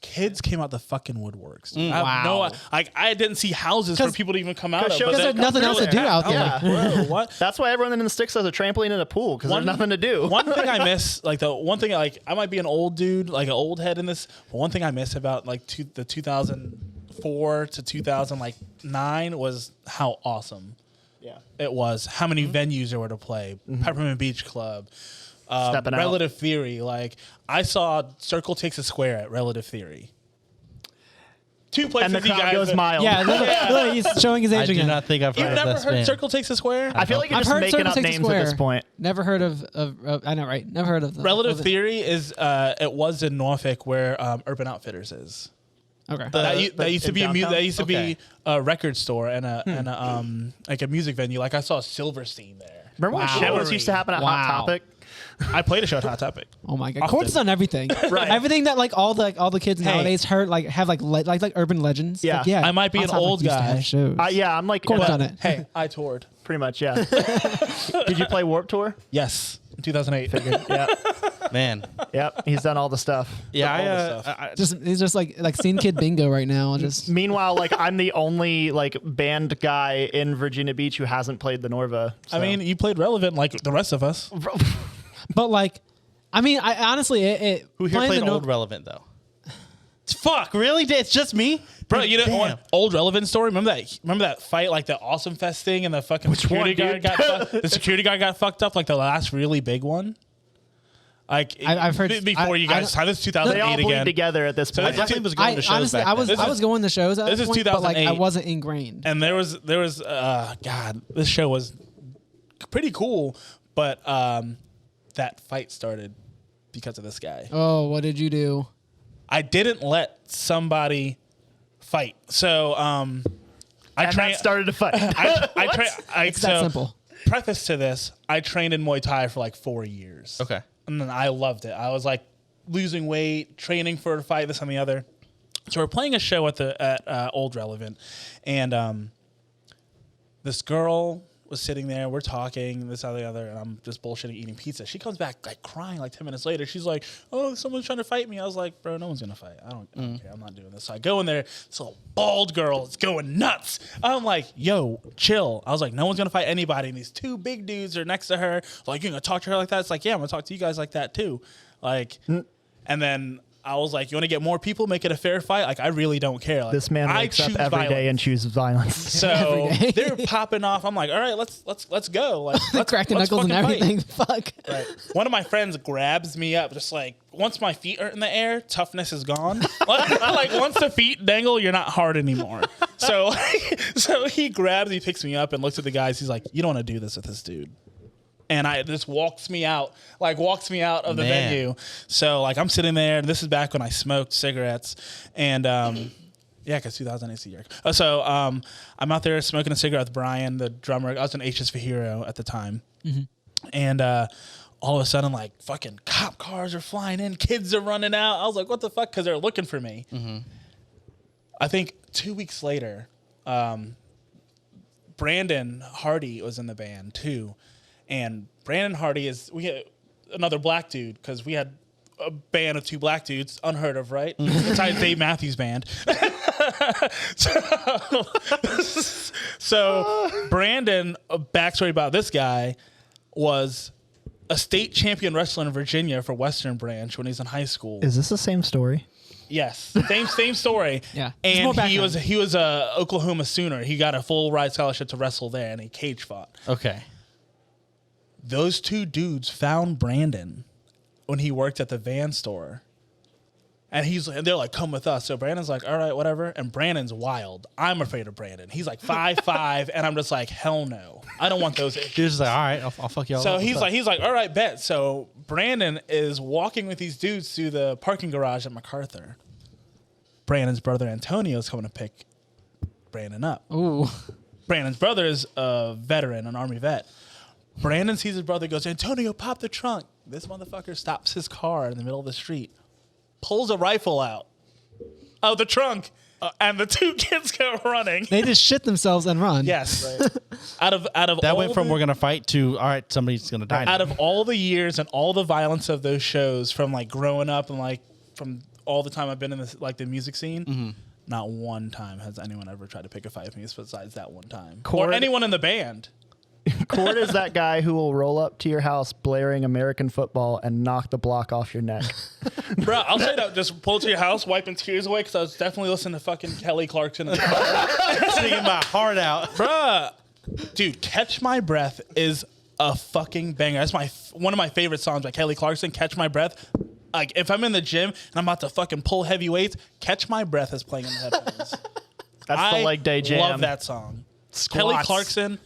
Kids came out the fucking woodworks. I have Wow. I didn't see houses for people to even come out of. shows but there's then- nothing else to do out there. Yeah. Whoa, what? That's why everyone in the sticks has a trampoline and a pool because there's nothing to do. One thing I miss, like the one thing, like I might be an old dude, like an old head in this. But one thing I miss about like the 2004 to 2009 was how awesome Yeah. it was. How many venues there were to play. Peppermint Beach Club, Stepping out. Relative Theory. Like I saw Circle Takes a Square at Relative Theory. Two places And the you crowd guys goes mild. Yeah, look, he's showing his I age do again. not think I've You've heard of never this heard band. Circle Takes a Square? I feel like you're I've just heard making Circle up Takes a names Square. at this point. Never heard of I know, right? Never heard of them. Relative Theory is it was in Norfolk where Urban Outfitters is. Okay. That used to be downtown? that used to Okay. be a record store and a like a music venue. Like I saw Silverstein there. Remember when shows used to happen at Hot Wow. Topic? I played a show at Hot Topic. Oh my god, Often. Court's done everything. Right. Everything that like all the kids Hey. nowadays heard like have like urban legends. Yeah. Like, yeah. I might be Hot an Topic old used to guy. have shows. Yeah, I'm like, Court's done it. Hey, I toured. pretty much, yeah. Did you play Warped Tour? Yes, in 2008. Yeah. Man. Yep. He's done all the stuff. Yeah, all the I, stuff. Just he's just like Scene Kid Bingo right now. Just Meanwhile, like I'm the only like band guy in Virginia Beach who hasn't played the Norva. I mean, you played Relevant like the rest of us. but like I mean I honestly it who here playing played the Old Relevant though? Fuck, really? It's just me? Bro, you know Damn. what? Old Relevant story. Remember that fight, like the Awesome Fest thing, and the fucking security one, guard dude? got the security guard got fucked up, like the last really big one. Like I've heard- before you I guys. don't- This is they all 2008 bleed again. together at this So point. this is definitely was going to shows honestly back I was then. I was going to shows at this that is point, but like I 2008. wasn't ingrained. And there was God, this show was pretty cool, but that fight started because of this guy. Oh, what did you do? I didn't let somebody fight, so I and trained. that started a fight. I trained. It's that simple. Preface to this: I trained in Muay Thai for like 4 years. Okay. And then I loved it. I was like losing weight, training for a fight, this and the other. So we're playing a show at Old Relevant, and this girl was sitting there. We're talking, this, that, the other, and I'm just bullshitting, eating pizza. She comes back like crying like 10 minutes later. She's like, "Oh, someone's trying to fight me." I was like, "Bro, no one's gonna fight. I don't care. I'm not doing this." So I go in there. This little bald girl is going nuts. I'm like, "Yo, chill." I was like, "No one's gonna fight anybody." And these two big dudes are next to her. Like, "You're gonna talk to her like that?" It's like, "Yeah, I'm gonna talk to you guys like that too." Like, and then I was like, "You want to get more people? Make it a fair fight." Like, I really don't care. Like, This man I wakes up choose every day violence. and chooses violence. So Every day. they're popping off. I'm like, "All right, let's go." Like, let's Crack the let's knuckles and fucking fight. everything. Fuck. Right. One of my friends grabs me up, just like once my feet are in the air, toughness is gone. like once the feet dangle, you're not hard anymore. So, so he picks me up and looks at the guys. He's like, "You don't want to do this with this dude." And I just walks me out of the Man. venue. So like I'm sitting there, and this is back when I smoked cigarettes, and yeah, because 2008's the year. So I'm out there smoking a cigarette with Brian, the drummer. I was an HS for Hero at the time, and all of a sudden, like fucking cop cars are flying in, kids are running out. I was like, "What the fuck?" Because they're looking for me. I think 2 weeks later, Brandon Hardy was in the band too. And Brandon Hardy we had another black dude because we had a band of 2 black dudes, unheard of, right? Besides Dave Matthews Band. So Brandon, a backstory about this guy, was a state champion wrestler in Virginia for Western Branch when he was in high school. Is this the same story? Yes, same story. Yeah. There's more And he background. was a Oklahoma Sooner. He got a full ride scholarship to wrestle there, and he cage fought. Okay. Those 2 dudes found Brandon when he worked at the van store. And they're like, come with us. So Brandon's like, all right, whatever. And Brandon's wild. I'm afraid of Brandon. He's like 5'5", and I'm just like, hell no. I don't want those issues. He was just like, all right, I'll fuck y'all So up. he's like, all right, bet. So Brandon is walking with these dudes through the parking garage at MacArthur. Brandon's brother Antonio is coming to pick Brandon up. Ooh. Brandon's brother is a veteran, an Army vet. Brandon sees his brother, goes, Antonio, pop the trunk. This motherfucker stops his car in the middle of the street, pulls a rifle out of the trunk, and the 2 kids go running. They just shit themselves and run. Yes. Out of that all went from we're gonna fight to all right, somebody's gonna die. out of all the years and all the violence of those shows, from like growing up and like from all the time I've been in this, like the music scene, not one time has anyone ever tried to pick a fight with me besides that one time. Or anyone in the band. Cord is that guy who will roll up to your house blaring American football and knock the block off your neck. Bro, I'll say that. Just pull to your house, wiping tears away, because I was definitely listening to fucking Kelly Clarkson. In the car. Singing my heart out. Bruh. Dude, Catch My Breath is a fucking banger. That's one of my favorite songs by Kelly Clarkson, Catch My Breath. Like, if I'm in the gym and I'm about to fucking pull heavy weights, Catch My Breath is playing in the headphones. That's the leg day jam. I love that song. Kelly Squats. Clarkson.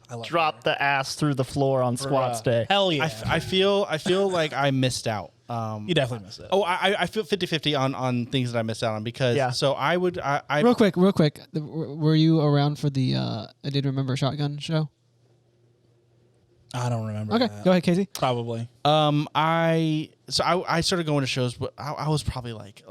I love Drop the ass through the floor on squats day. Hell yeah. I feel like I missed out. You definitely missed it. Oh, I feel 50-50 on things that I missed out on because Yeah. so I Real quick. Were you around for the I Did Remember Shotgun show? I don't remember. Okay, that. go ahead, Casey. Probably. I started going to shows, but I was probably like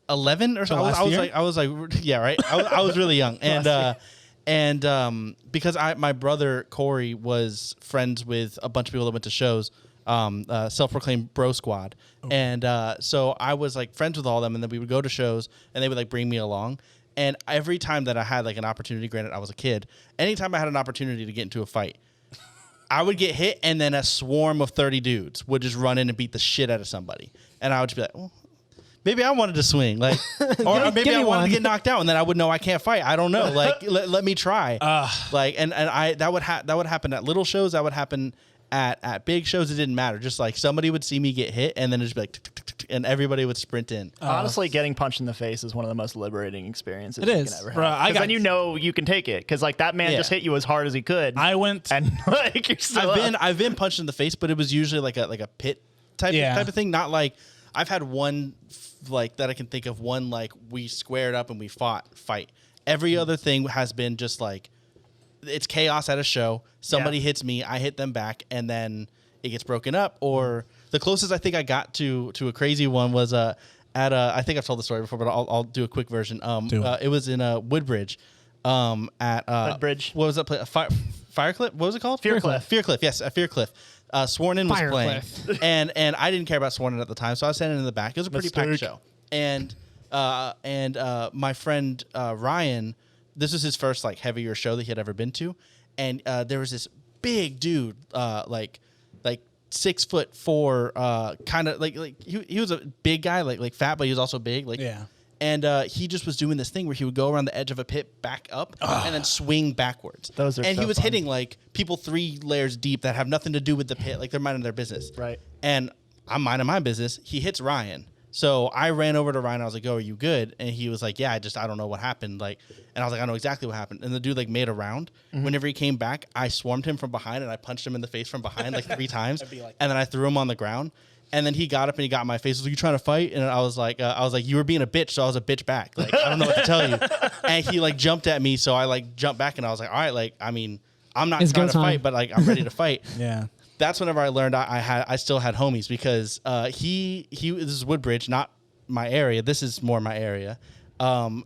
11 or so. I was like yeah, right. I was really young, and because my brother Corey was friends with a bunch of people that went to shows, self-proclaimed bro squad, and so I was like friends with all of them, and then we would go to shows, and they would like bring me along. And every time that I had like an opportunity, granted I was a kid, anytime I had an opportunity to get into a fight, I would get hit, and then a swarm of 30 dudes would just run in and beat the shit out of somebody. And I would just be like, well, maybe I wanted to swing, like, or maybe I wanted to get knocked out, and then I would know I can't fight. I don't know, like, let me try. Like, and that would happen at little shows. That would happen at big shows. It didn't matter. Just like somebody would see me get hit, and then it'd just be like, tick, tick, tick, tick, and everybody would sprint in. Honestly, getting punched in the face is one of the most liberating experiences It you is. can ever have. Bro, Because then you know you can take it. Because like that man just hit you as hard as he could. I went. and like you're still up. I've been punched in the face, but it was usually like a pit type of thing. Not like I've had one like that I can think of, one like we squared up and we fight. Every other thing has been just like it's chaos at a show. Somebody hits me, I hit them back, and then it gets broken up. Or the closest I think I got to a crazy one was I think I've told the story before, but I'll do a quick version. It was in Woodbridge. At Woodbridge. What was that place? Firecliff? What was it called? Fearcliff. Fearcliff. Yes, at Fearcliff. Sworn In was playing, Firecliff. and I didn't care about Sworn In at the time, so I was standing in the back. It was a pretty packed show, and my friend Ryan, this was his first like heavier show that he had ever been to, and there was this big dude, like 6'4", kind of like he was a big guy, like fat, but he was also big, like Yeah. And he just was doing this thing where he would go around the edge of a pit, back up, and then swing backwards. Those are and so he was fun. hitting like people 3 layers deep that have nothing to do with the pit, like they're minding their business. Right. And I'm minding my business. He hits Ryan. So I ran over to Ryan. I was like, "Oh, are you good?" And he was like, "Yeah, I don't know what happened." Like, and I was like, "I know exactly what happened." And the dude like made a round. Whenever he came back, I swarmed him from behind and I punched him in the face from behind like 3 times. And then I threw him on the ground. And then he got up and he got in my face. He was like, "You trying to fight?" And I was like, "You were being a bitch," so I was a bitch back. Like, I don't know what to tell you. And he like jumped at me, so I like jumped back, and I was like, "All right, like, I mean, I'm not It's trying go to time. fight, but like, I'm ready to fight." Yeah. That's whenever I learned I still had homies, because he this is Woodbridge, not my area. This is more my area.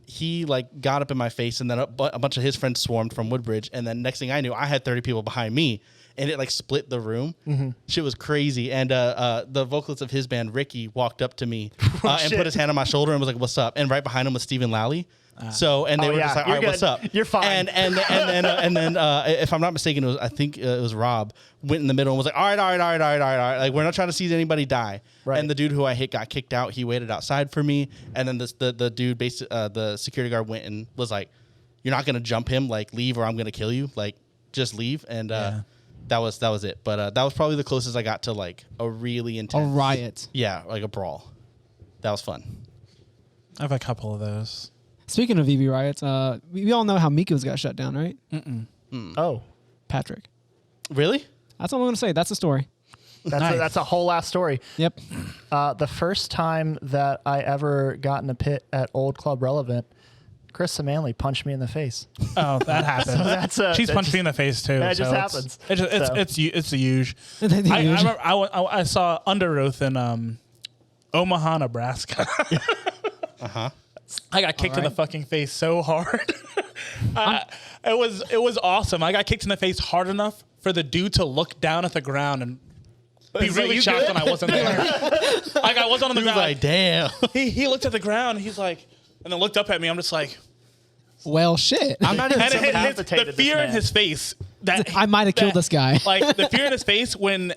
he like got up in my face, and then a bunch of his friends swarmed from Woodbridge, and then next thing I knew, I had 30 people behind me, and it like split the room. Shit was crazy. And the vocalist of his band, Ricky, walked up to me and put his hand on my shoulder and was like, "What's up?" And right behind him was Stephen Lally. So and they were just like, "All right, what's up?" You're fine. And then if I'm not mistaken, I think it was Rob went in the middle and was like, all right. Like, we're not trying to see anybody die. Right. And the dude who I hit got kicked out. He waited outside for me. And then the dude, the security guard went and was like, "You're not gonna jump him. Like, leave or I'm gonna kill you. Like, just leave." And that was it. But that was probably the closest I got to like a really intense riot. Yeah, like a brawl. That was fun. I have a couple of those. Speaking of EV riots, we all know how Miko's got shut down, right? Oh, Patrick. Really? That's all I'm going to say. That's the story. that's a whole last story. Yep. The first time that I ever got in a pit at Old Club Relevant, Chris Manley punched me in the face. Oh, that happens. She's punched me in the face too. That just so happens. It's a huge. I Huge. remember I saw Under Oath in Omaha, Nebraska. I got kicked in the fucking face so hard. It was awesome. I got kicked in the face hard enough for the dude to look down at the ground and be really shocked when I wasn't there. Like, I wasn't on the He was ground. like, damn. He looked at the ground. He's like, and then looked up at me. I'm just like, Well, shit. I'm not even and decapitated the fear this in man. his face. That I might have killed this guy. Like the fear in his face when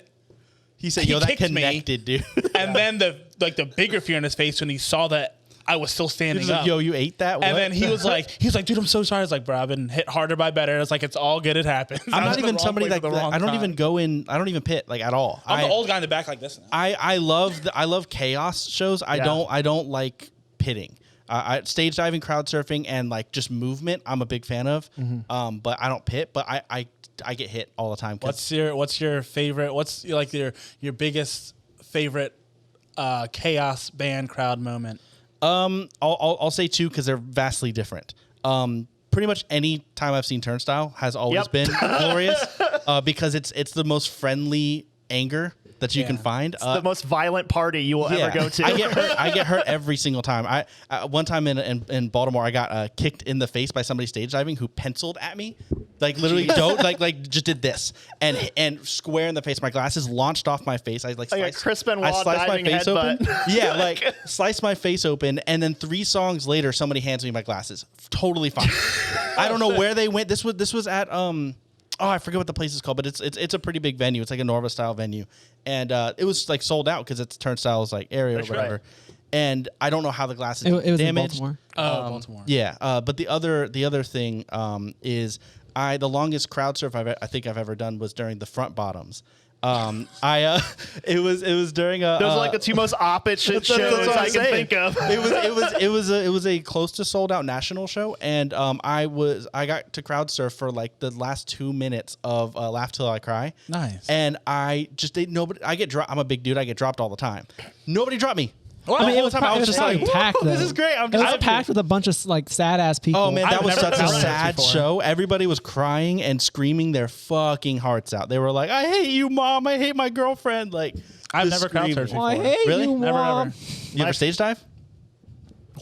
He said, he "Yo, that kicked me, connected, dude." and then the bigger fear in his face when he saw that I was still standing He's up. like, "Yo, you ate that?" What? And then he was like, "Dude, I'm so sorry." I was like, "Bro, I've been hit harder by better." It's like, it's all good. It happens. I'm not even somebody like that. I don't even go in. I don't even pit like at all. I'm the old guy in the back like this now. I love chaos shows. I don't like pitting. Stage diving, crowd surfing, and like just movement. I'm a big fan of. But I don't pit. But I get hit all the time. What's your favorite? What's like your biggest favorite chaos band crowd moment? I'll say two because they're vastly different. Pretty much any time I've seen Turnstile has always been glorious because it's the most friendly anger that you can find. It's the most violent party you will ever go to. I get hurt every single time. One time in Baltimore, I got kicked in the face by somebody stage diving who penciled at me, like literally like just did this and square in the face. My glasses launched off my face. I like a Chris Benoit I sliced my diving face open. headbutt. Yeah, like sliced my face open, and then 3 songs later, somebody hands me my glasses. Totally fine. I don't know where they went. This was at Oh, I forget what the place is called, but it's a pretty big venue. It's like a Norva style venue, and it was like sold out because it's Turnstile's like area or whatever. Right. And I don't know how the glasses It was damaged. in Baltimore. Baltimore. Yeah, but the other thing is the longest crowd surf I think I've ever done was during the front bottoms. It was during a. Those are like the two most opposite shows I can think of. It was a close to sold out national show, and I got to crowd surf for like the last 2 minutes of Laugh Till I Cry. Nice. And I just nobody. I get dropped. I'm a big dude. I get dropped all the time. Nobody dropped me. Well, I mean, all the time I was just like, packed. this though. is great. It was packed with a bunch of like sad ass people. Oh man, that I've was never such a crowd surfed sad before. show. Everybody was crying and screaming their fucking hearts out. They were like, "I hate you, mom. I hate my girlfriend." Like, I've just never crowd screaming. surfed Oh, I before. hate Really? you, Never Mom. ever. You ever stage dive?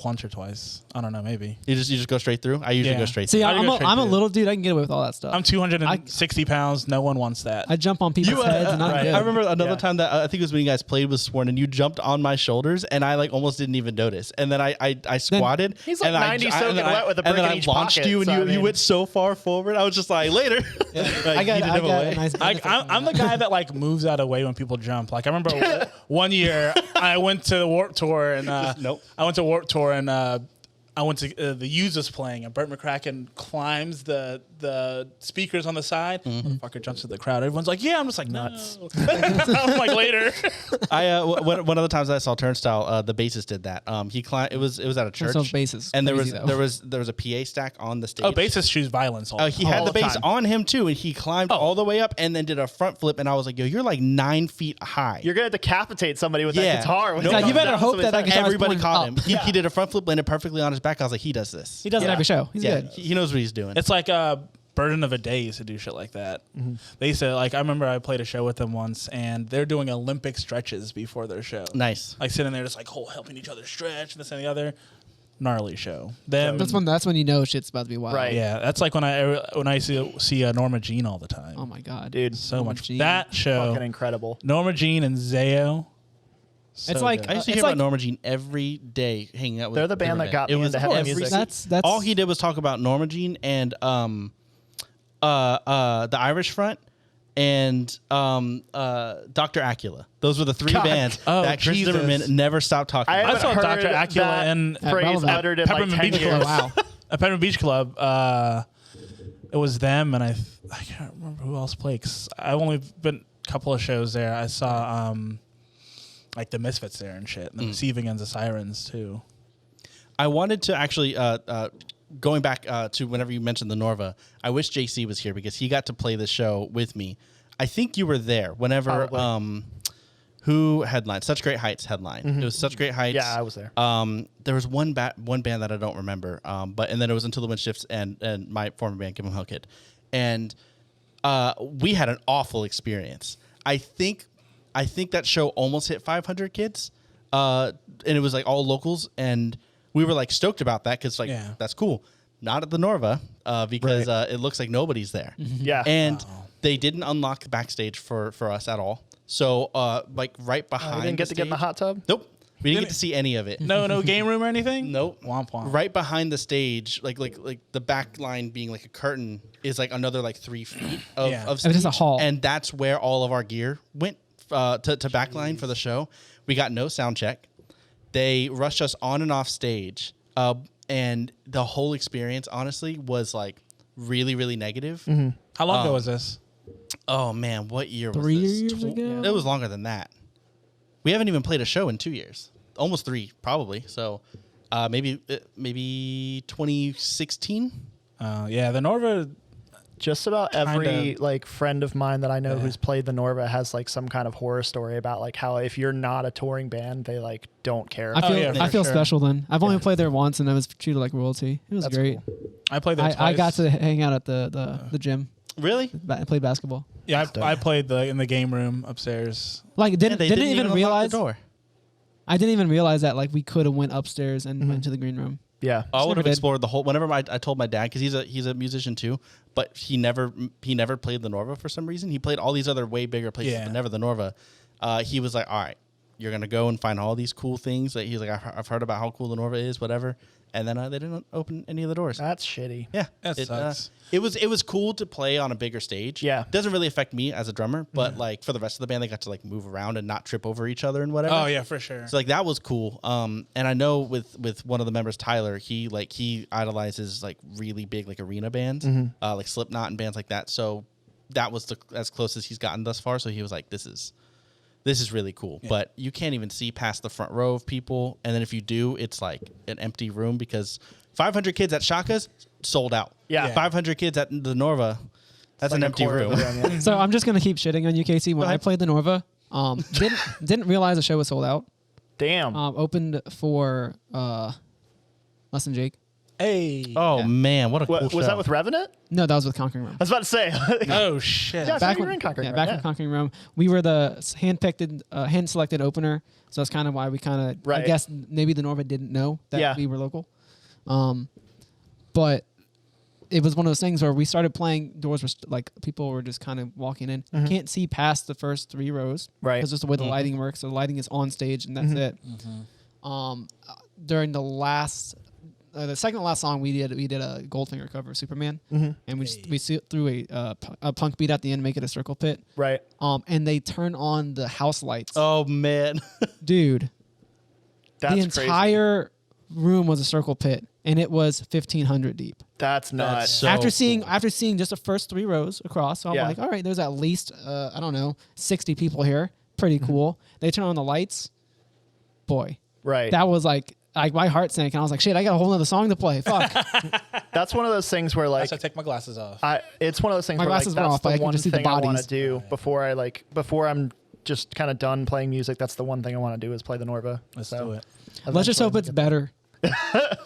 Once or twice. I don't know. Maybe. You just go straight through. I usually Yeah. go straight See, through. I'd I'm go a, straight I'm a through. little dude. I can get away with all that stuff. I'm 260 pounds. No one wants that. I jump on people's heads and I'm Right. good. I remember another time that I think it was when you guys played with Sworn, and you jumped on my shoulders, and I like almost didn't even notice. And then I squatted. He's like and 90 soaking wet with a and brick then in I each launched pocket, you, and so, you I mean- went so far forward. I was just like, later. I got a nice Like I'm the guy that like moves out of the way when people jump. Like I remember one year I went to the Warped Tour and Nope. I went to Warped Tour and I went to the Users playing and Burt McCracken climbs the speakers on the side. Motherfucker jumps to the crowd. Everyone's like, "Yeah," I'm just like, "Nuts." I'm like later. One of the times I saw Turnstile, the bassist did that. He climbed. It was at a church. Turnstile's bass is and crazy, though. there was a PA stack on the stage. Oh, bassists choose violence. He had all the the bass time. on him too, and he climbed all the way up and then did a front flip. And I was like, "Yo, you're like 9 feet high." You're gonna decapitate somebody with Yeah. that guitar. when No, it Like, comes you better down hope somebody's that head. guitar is Everybody pointing caught up. him. He did a front flip, landed perfectly on his back. I was like, he does this. He does it Yeah. every show. He's Yeah, good. he knows what he's doing. It's like Burden of a Day used to do shit like that. They used to like. I remember I played a show with them once, and they're doing Olympic stretches before their show. Nice. Like sitting there, just like helping each other stretch, this and the other. gnarly show. Them, That's when you know shit's about to be wild. Right. yeah, that's like when I see Norma Jean all the time. Oh my god, Dude, So Norma much Jean. that show. fucking incredible. Norma Jean and Zayo. So It's like- good. I used to It's hear like- about Norma Jean every day, hanging out with. They're the band that Riverbend. got me into heavy every music. That's all he did was talk about Norma Jean and the Irish Front and Dr. Acula. Those were the three God. bands Oh, that Chris Jesus. Zimmerman never stopped talking I about. I haven't saw heard Dr. Acula that and At phrase Relevant. uttered in like Peppermint 10 Beach years. wow. at Peppermint Beach Club. It was them, and I can't remember who else played. 'Cause I've only been a couple of shows there. I saw like the Misfits there and shit, and the Receiving Ends of Sirens too. I wanted to actually, going back to whenever you mentioned the Norva, I wish JC was here because he got to play the show with me. I think you were there whenever, Probably. who headlined? Such Great Heights headline. It was Such Great Heights. Yeah, I was there. There was one band that I don't remember, and then it was Until the Wind Shifts and my former band, Give 'Em Hell Kid. And we had an awful experience. I think that show almost hit 500 kids, and it was like all locals, and we were like stoked about that because Yeah. that's cool. Not at the Norva because it looks like nobody's there. Yeah. And they didn't unlock the backstage for us at all. So like right behind, I didn't get the to get in the stage- hot tub. Nope, we didn't get Didn't- to see any of it. No game room or anything. Nope. Womp womp. Right behind the stage, like the back line being like a curtain, is like another like 3 feet of Yeah. of It was just a stage. hall. And that's where all of our gear went to backline for the show. We got no sound check. They rushed us on and off stage, and the whole experience, honestly, was like really, really negative. How long ago was this? Oh man, what year was 3 this? years ago? It was longer than that. We haven't even played a show in 2 years, almost 3 probably. So maybe 2016. Yeah, the Norva. Just about every Kinda. like friend of mine that I know Yeah. who's played the Norva has like some kind of horror story about like how if you're not a touring band, they like don't care. I feel yeah, I for feel sure. special then. I've only played there once and I was treated like royalty. It was That's great. cool. I played there. I got twice. to hang out at the gym. Really? I played basketball. Yeah, I played in the game room upstairs. Like Yeah, didn't they even unlock realize the door. I didn't even realize that like we could have went upstairs and went to the green room. Yeah. I would never have did. explored the whole. Whenever I told my dad, because he's a musician too, but he never played the Norva for some reason. He played all these other way bigger places, Yeah. but never the Norva. He was like, "All right, you're gonna go and find all these cool things." That he's like, "I've heard about how cool the Norva is, whatever." And then they didn't open any of the doors. That's shitty. Yeah, That it, sucks. it was cool to play on a bigger stage. Yeah. Doesn't really affect me as a drummer, but like for the rest of the band, they got to like move around and not trip over each other and whatever. Oh yeah, for sure. So like that was cool. And I know with one of the members, Tyler, he idolizes like really big like arena bands, like Slipknot and bands like that. So that was as close as he's gotten thus far. So he was like, this is really cool. But you can't even see past the front row of people. And then if you do, it's like an empty room because 500 kids at Shaka's sold out. Yeah. 500 kids at the Norva, that's an Like a empty quarter of room. the room, yeah. So I'm just gonna keep shitting on you, Casey. When I played the Norva, didn't realize the show was sold out. Damn. Opened for Less Than Jake. Hey. Oh man, what a cool was show. that with Revenant? No, that was with Conquering Rome. I was about to say. Oh shit. Yeah. Back you when, were in Conquering yeah, Rome, back yeah. in Conquering Rome, we were the hand-selected opener. So that's kind of why we kind of, I Right. guess maybe the Norva didn't know that Yeah. we were local. But it was one of those things where we started playing, doors were like people were just kind of walking in. You can't see past the first 3 rows. Right. Because just the way the lighting works. So the lighting is on stage and that's it. During the last, the second to last song we did a Goldfinger cover of Superman, and we threw a punk beat at the end, make it a circle pit. Right. And they turn on the house lights. Oh man. Dude, That's the crazy. entire room was a circle pit, and it was 1,500 deep. That's nuts. so after cool. seeing just the first 3 rows across, so I'm Yeah. like, all right, there's at least 60 people here. Pretty cool. They turn on the lights. Boy, Right. that was like my heart sank, and I was like, shit, I got a whole other song to play. Fuck. That's one of those things where like I take my glasses off. it's one of those things My where like glasses were that's off, but I the can one just see the thing I want bodies. to do before I'm just kind of done playing music. That's the one thing I want to do is play the Norva. Let's So do it. Let's just hope eventually it's better.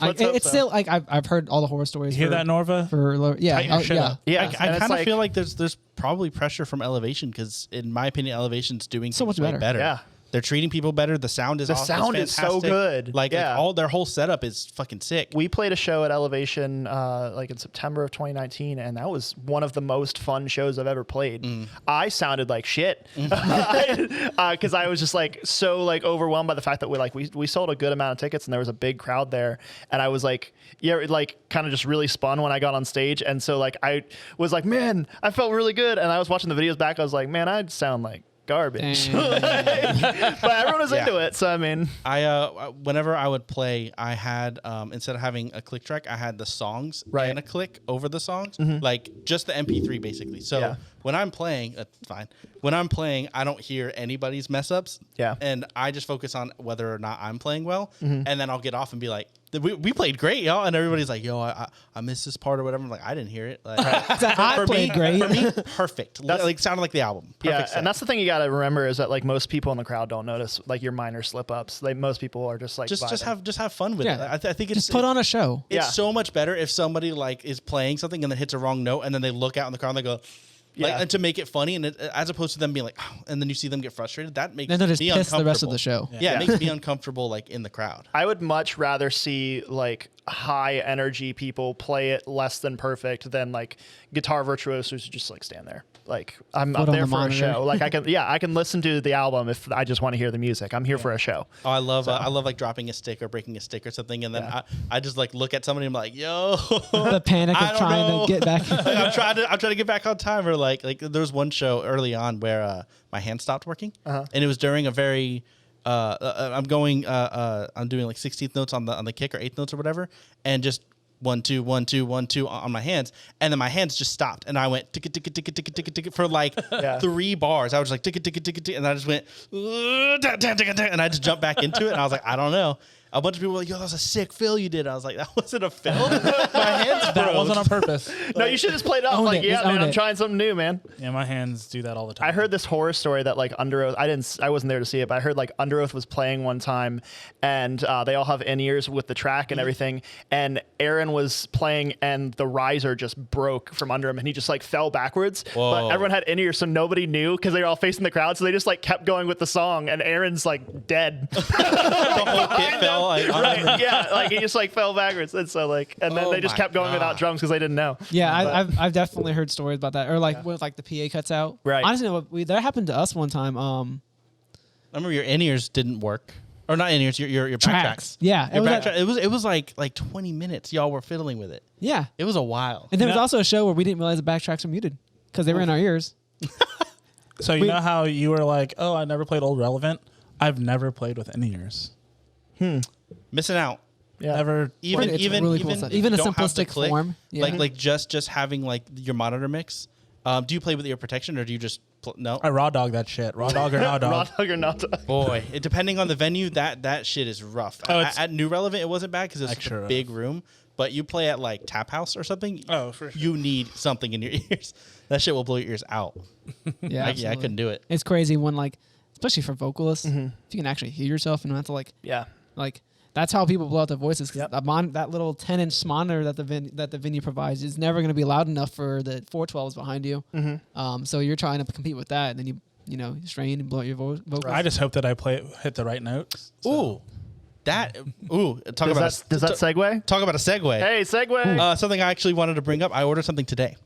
Let's hope It's so. still like I've heard all the horror stories. You hear for- that, Norva? For yeah, Tighten your shit yeah. up. Yeah, I and kind it's of like- feel like there's probably pressure from Elevation because in my opinion, Elevation's doing So things much way better. Yeah. They're treating people better. The sound is The sound is so good. Like Yeah. all their whole setup is fucking sick. We played a show at Elevation like in September of 2019, and that was one of the most fun shows I've ever played. I sounded like shit because I was just like so like overwhelmed by the fact that we sold a good amount of tickets and there was a big crowd there, and I was like, yeah, it like kind of just really spun when I got on stage, and so like I was like, man, I felt really good, and I was watching the videos back, I was like, man, I sound like garbage. But everyone was into it, so I mean, whenever I would play, I had instead of having a click track, I had the songs and a click over the songs, like just the MP3 basically. So when I'm playing, that's fine. When I'm playing, I don't hear anybody's mess ups. Yeah. And I just focus on whether or not I'm playing well, and then I'll get off and be like, we played great, y'all, and everybody's like, yo, I missed this part or whatever. I'm like, I didn't hear it. Like, I played great. For me, perfect. Like sounded like the album. Perfect set. And that's the thing you got to remember is that like most people in the crowd don't notice like your minor slip ups. Like most people are just like just vibing. have fun with it. I think it's just put on a show. It's so much better if somebody like is playing something and then hits a wrong note and then they look out in the crowd and they go, like, and to make it funny, and as opposed to them being like, oh, and then you see them get frustrated, that makes Then they'll just me piss uncomfortable. the rest of the show. Yeah, it makes me uncomfortable like in the crowd. I would much rather see like high energy people play it less than perfect than like guitar virtuosos who just like stand there. Like I'm Put on there the for monitor. a show. Like I can listen to the album if I just want to hear the music. I'm here for a show. Oh, I love like dropping a stick or breaking a stick or something, and then I just like look at somebody and I'm like, yo, The panic I of don't trying know. to get back. I'm trying to get back on time. Or like there was one show early on where my hand stopped working, and it was during a very I'm doing like 16th notes on the kick or 8th notes or whatever, and just 1 2 1 2 1 2 on my hands, and then my hands just stopped, and I went ticka ticka ticka ticka ticka ticka for like 3 bars. I was like ticka ticka ticka ticka, and I just went and I just jumped back into it, and I was like, I don't know. A bunch of people were like, yo, that was a sick fill you did. I was like, that wasn't a fill. My hands That froze. wasn't on purpose. No, you should just play it off Own like, it. yeah, Just man, own I'm it. trying something new, man. Yeah, my hands do that all the time. I heard this horror story that like Under Oath. I wasn't there to see it, but I heard like Under Oath was playing one time, and they all have in-ears with the track and everything. And Aaron was playing, and the riser just broke from under him, and he just like fell backwards. Whoa. But everyone had in-ears, so nobody knew because they were all facing the crowd. So they just like kept going with the song, and Aaron's like dead. The whole kit fell. Right? Yeah, like he just like fell backwards, and so like, and then Oh they just my kept going without God. drums because they didn't know. Yeah, I've definitely heard stories about that, or like when like the PA cuts out. Right. Honestly, that happened to us one time. I remember your in-ears didn't work. Or not in-ears, your back tracks. Yeah, Your was back at- track, it was like 20 minutes y'all were fiddling with it. yeah. It was a while. And there was Yeah. also a show where we didn't realize the backtracks were muted because they were in our ears. So you know how you were like, oh, I never played Old Relevant? I've never played with any ears. Missing out. Yeah. Never. Even It's even really cool even stuff. if Even you a don't have the simplistic click, form. Yeah. like just having like your monitor mix. Do you play with ear protection or do you just no? I raw dog that shit. Raw dog or no Raw dog. dog or not dog. Boy, depending on the venue, that shit is rough. Oh, it's- At New Relevant, it wasn't bad because it was such Extra a rough. big room. But you play at like Tap House or something. Oh, for sure. You need something in your ears. That shit will blow your ears out. Yeah, I absolutely. couldn't do it. It's crazy when like, especially for vocalists, if you can actually hear yourself and not have to Yeah. like that's how people blow out their voices. 'Cause Yep. that little 10-inch monitor that the venue provides is never going to be loud enough for the 412s behind you. So you're trying to compete with that, and then you strain and blow out your vocals. I just hope that I hit the right notes. Ooh, talk Does that segue? talk about a segue. Hey, segue. Something I actually wanted to bring up. I ordered something today,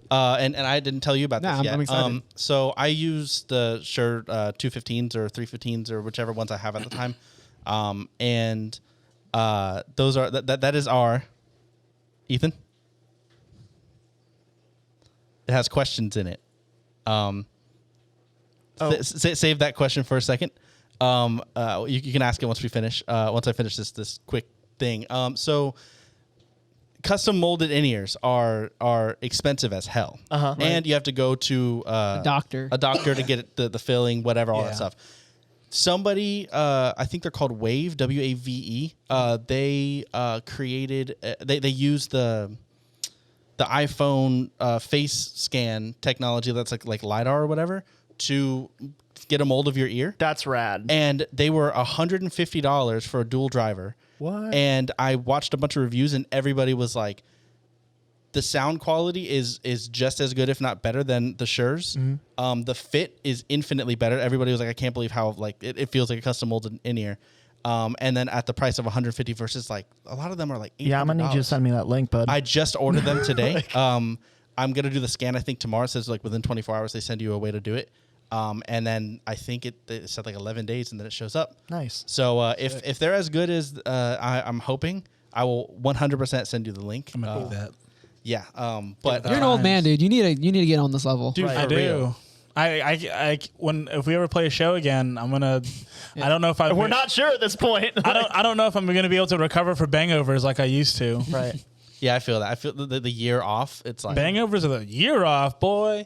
and I didn't tell you about Nah, this yet. I'm excited. So I use the Shure 215s or 315s or whichever ones I have at the time, and those are that is our Ethan. It has questions in it. Save that question for a second. You can ask it once we finish. Once I finish this quick thing. So custom molded in-ears are expensive as hell, and you have to go to a doctor to get the filling, whatever, all that Yeah. stuff. Somebody, I think they're called Wave, WAVE. They created. They use the iPhone face scan technology that's like LiDAR or whatever to get a mold of your ear. That's rad. And they were $150 for a dual driver. What? And I watched a bunch of reviews, and everybody was like, The sound quality is just as good, if not better, than the Shure's. The fit is infinitely better. Everybody was like, I can't believe how like it feels like a custom molded in-ear. And then at the price of $150 versus like a lot of them are like $800. Yeah, I'm gonna need you to send me that link, bud. I just ordered them today. I'm gonna do the scan. I think tomorrow. It says like within 24 hours they send you a way to do it. And then I think it said like 11 days, and then it shows up. Nice. So if they're as good as I'm hoping, I will 100% send you the link. I'm gonna do that. Yeah. But You're an old man, dude. You need to get on this level. Dude, Right. I For do. real. If we ever play a show again, I'm gonna. I don't know if We're not sure at this point. I don't know if I'm gonna be able to recover for bangovers like I used to. Right. yeah, I feel that. I feel the year off. It's like Bangovers are the year off, boy.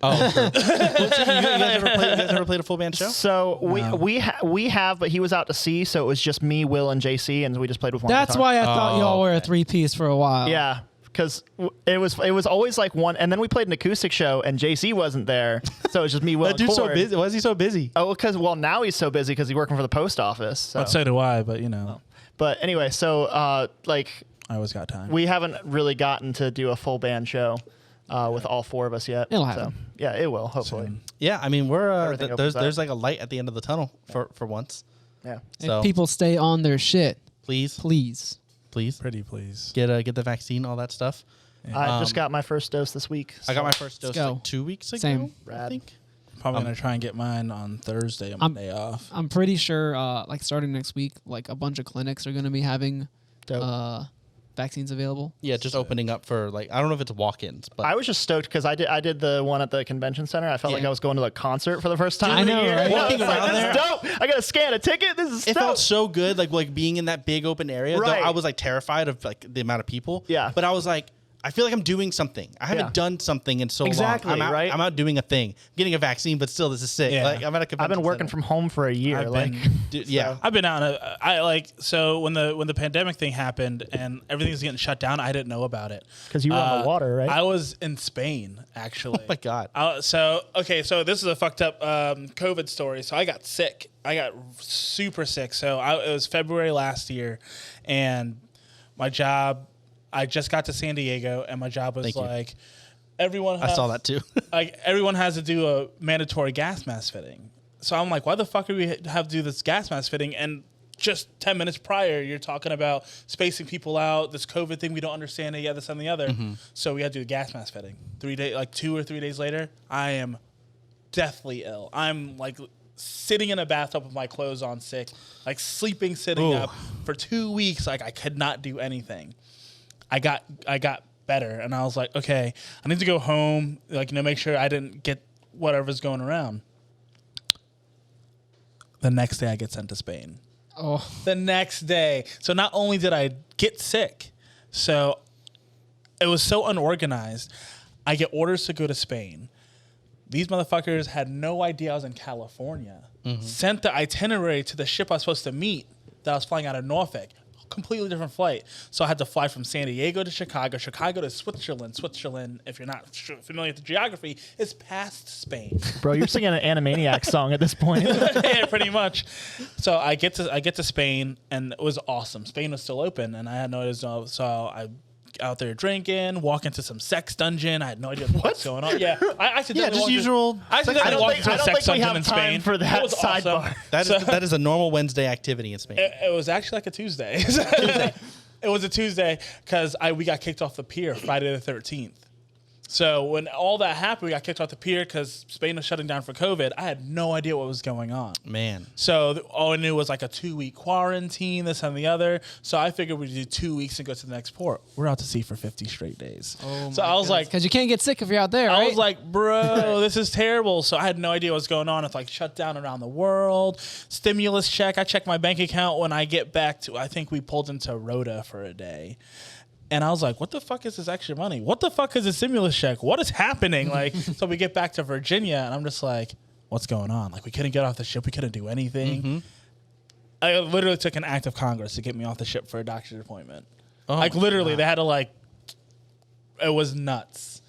Oh, true. you guys ever played a full band show? So No. we have, but he was out to sea, so it was just me, Will, and JC, and we just played with one. That's guitar. why I thought y'all were a 3-piece for a while. Yeah, because it was always like one, and then we played an acoustic show, and JC wasn't there, so it was just me, Will, That and dude's so Cord. busy. Why is he so busy? Oh, because now he's so busy because he's working for the post office. So. But so do I. But you know, But anyway, so I always got time. we haven't really gotten to do a full band show with all four of us yet. It'll So, happen. yeah, it will hopefully. Soon. Yeah, I mean we're Everything opens there's up. like a light at the end of the tunnel for once. Yeah. So If people stay on their shit, please please. Pretty please. get the vaccine, all that stuff. I just got my first dose this week. I got so- my first dose go. like 2 weeks ago. Same. I Rad. think. Probably gonna try and get mine on Thursday on my day off. I'm pretty sure, like starting next week, like a bunch of clinics are going to be having Dope. vaccines available. Yeah, just opening up for like I don't know if it's walk-ins, but I was just stoked because I did the one at the convention center. I felt like Yeah. I was going to a concert for the first time. I in a know, year. right? I was Walking like, around this there. is dope. I got to scan a ticket. This is it dope. felt so good, like being in that big open area. Right. Though I was like terrified of like the amount of people. Yeah. But I was like, I feel like I'm doing something. I haven't Yeah. done something in so Exactly, long. right? I'm out doing a thing. I'm getting a vaccine, but still, this is sick. Yeah. Like I'm at a convention I've been working center. from home for a year. I've like, been- Dude, yeah. I've been out. So when the pandemic thing happened and everything was getting shut down, I didn't know about it 'Cause you were on the water, right? I was in Spain actually. Oh my God. So this is a fucked up COVID story. So I got sick. I got super sick. So it was February last year, and my job. I just got to San Diego, and my job was Thank you. like everyone. I saw that too. Like everyone has to do a mandatory gas mask fitting. So I'm like, why the fuck do we have to do this gas mask fitting? And just 10 minutes prior, you're talking about spacing people out, this COVID thing we don't understand, this and the other. So we had to do the gas mask fitting. 2 or 3 days later, I am deathly ill. I'm like sitting in a bathtub with my clothes on, sick, like sleeping, sitting Ooh. up for 2 weeks. Like I could not do anything. I got better, and I was like, okay, I need to go home, like make sure I didn't get whatever's going around. The next day, I get sent to Spain. Oh, The next day, so not only did I get sick, so it was so unorganized. I get orders to go to Spain. These motherfuckers had no idea I was in California. Sent the itinerary to the ship I was supposed to meet that I was flying out of Norfolk. Completely different flight. So I had to fly from San Diego to Chicago to Switzerland. Switzerland, if you're not familiar with the geography, is past Spain. bro, you're singing an Animaniacs song at this point. Yeah, pretty much. So I get to Spain, and it was awesome. Spain was still open, and I had no idea. So I out there drinking, walk into some sex dungeon. I had no idea what's going on. Yeah, I accidentally just walked in- usual I accidentally I don't walked think- into I a don't sex think we dungeon have in time Spain. for that It was awesome. sidebar. That is a normal Wednesday activity in Spain. It was actually like a Tuesday. It was a Tuesday because we got kicked off the pier Friday the 13th. So when all that happened, we got kicked off the pier because Spain was shutting down for COVID. I had no idea what was going on. Man. So all I knew was like a 2-week quarantine, this and the other. So I figured we'd do 2 weeks and go to the next port. We're out to sea for 50 straight days. So I was like, because you can't get sick if you're out there, I right? was like, bro, this is terrible. So I had no idea what was going on. It's like shut down around the world. Stimulus check. I check my bank account when I get back to, I think we pulled into Rhoda for a day. And I was like, what the fuck is this extra money? What the fuck is a stimulus check? What is happening? Like, so we get back to Virginia, and I'm just like, what's going on? Like, we couldn't get off the ship. We couldn't do anything. I literally took an act of Congress to get me off the ship for a doctor's appointment. Like, literally, they had to, it was nuts.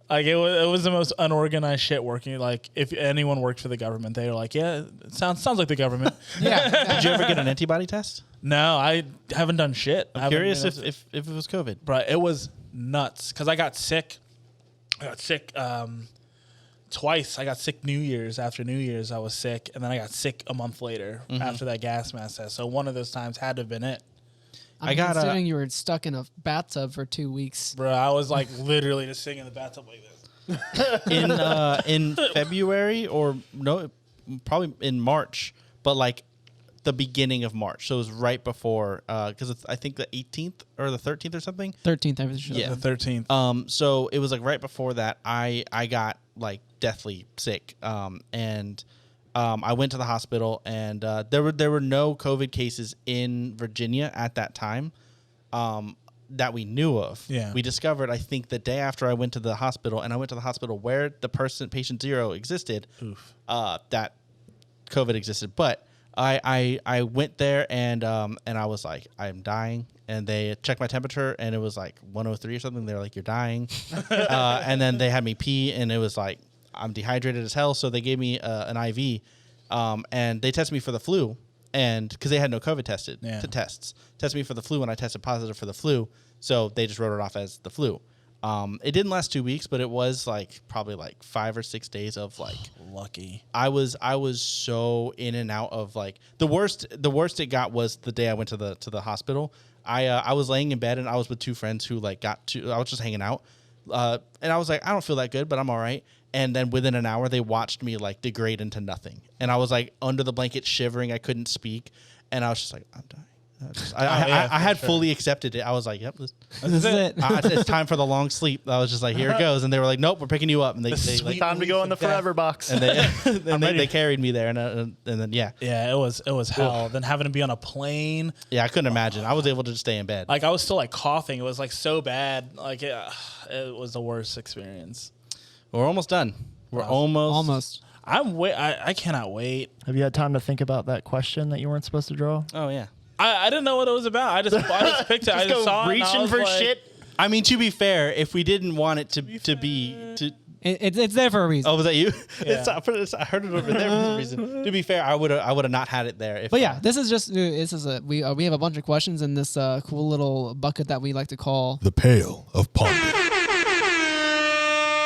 Like, it was the most unorganized shit working. Like, if anyone worked for the government, they were like, yeah, it sounds like the government. yeah. Did you ever get an antibody test? No, I haven't done shit. I'm curious if it was COVID. Bro, it was nuts because I got sick. Twice. I got sick New Year's. After New Year's, I was sick, and then I got sick a month later after that gas mask test. So one of those times had to have been it. Considering you were stuck in a bathtub for 2 weeks. Bro, I was like literally just sitting in the bathtub like this. In February or no, probably in March, but like the beginning of March. So it was right before, because it's I think the 18th or the 13th or something. 13th, I was sure. Yeah. The 13th. So it was like right before that. I got like deathly sick. And I went to the hospital, and there were no COVID cases in Virginia at that time. That we knew of. Yeah. We discovered, I think, the day after I went to the hospital, and I went to the hospital where the patient 0 existed, that COVID existed. But I went there, and I was like, I'm dying. And they checked my temperature, and it was like 103 or something. They were like, you're dying. And then they had me pee, and it was like, I'm dehydrated as hell. So they gave me an IV, and they tested me for the flu. And because they had no COVID tested me for the flu, and I tested positive for the flu, so they just wrote it off as the flu. It didn't last 2 weeks, but it was like probably like 5 or 6 days of like lucky. I was so in and out of like the worst it got was the day I went to the hospital. I was laying in bed, and I was with 2 friends who like I was just hanging out, and I was like, I don't feel that good, but I'm all right. And then within an hour, they watched me like degrade into nothing. And I was like under the blanket shivering. I couldn't speak. And I was just like, I'm dying. I had fully accepted it. I was like, yep, this is it. it's time for the long sleep. I was just like, here it goes. And they were like, nope, we're picking you up. And they like, Time to go in the forever box. and they carried me there. And then, yeah. Yeah, it was hell. Then having to be on a plane. Yeah, I couldn't imagine. I was able to just stay in bed. Like I was still like coughing. It was like so bad. Like it was the worst experience. We're almost done. We're almost. I cannot wait. Have you had time to think about that question that you weren't supposed to draw? Oh, yeah. I didn't know what it was about. I just picked it. I just saw it. Reaching for shit. I mean, to be fair, if we didn't want it to be It's there for a reason. Oh, was that you? Yeah. I heard it over there for some reason. To be fair, I would have not had it there. But yeah, we have a bunch of questions in this cool little bucket that we like to call the Pail of Ponder.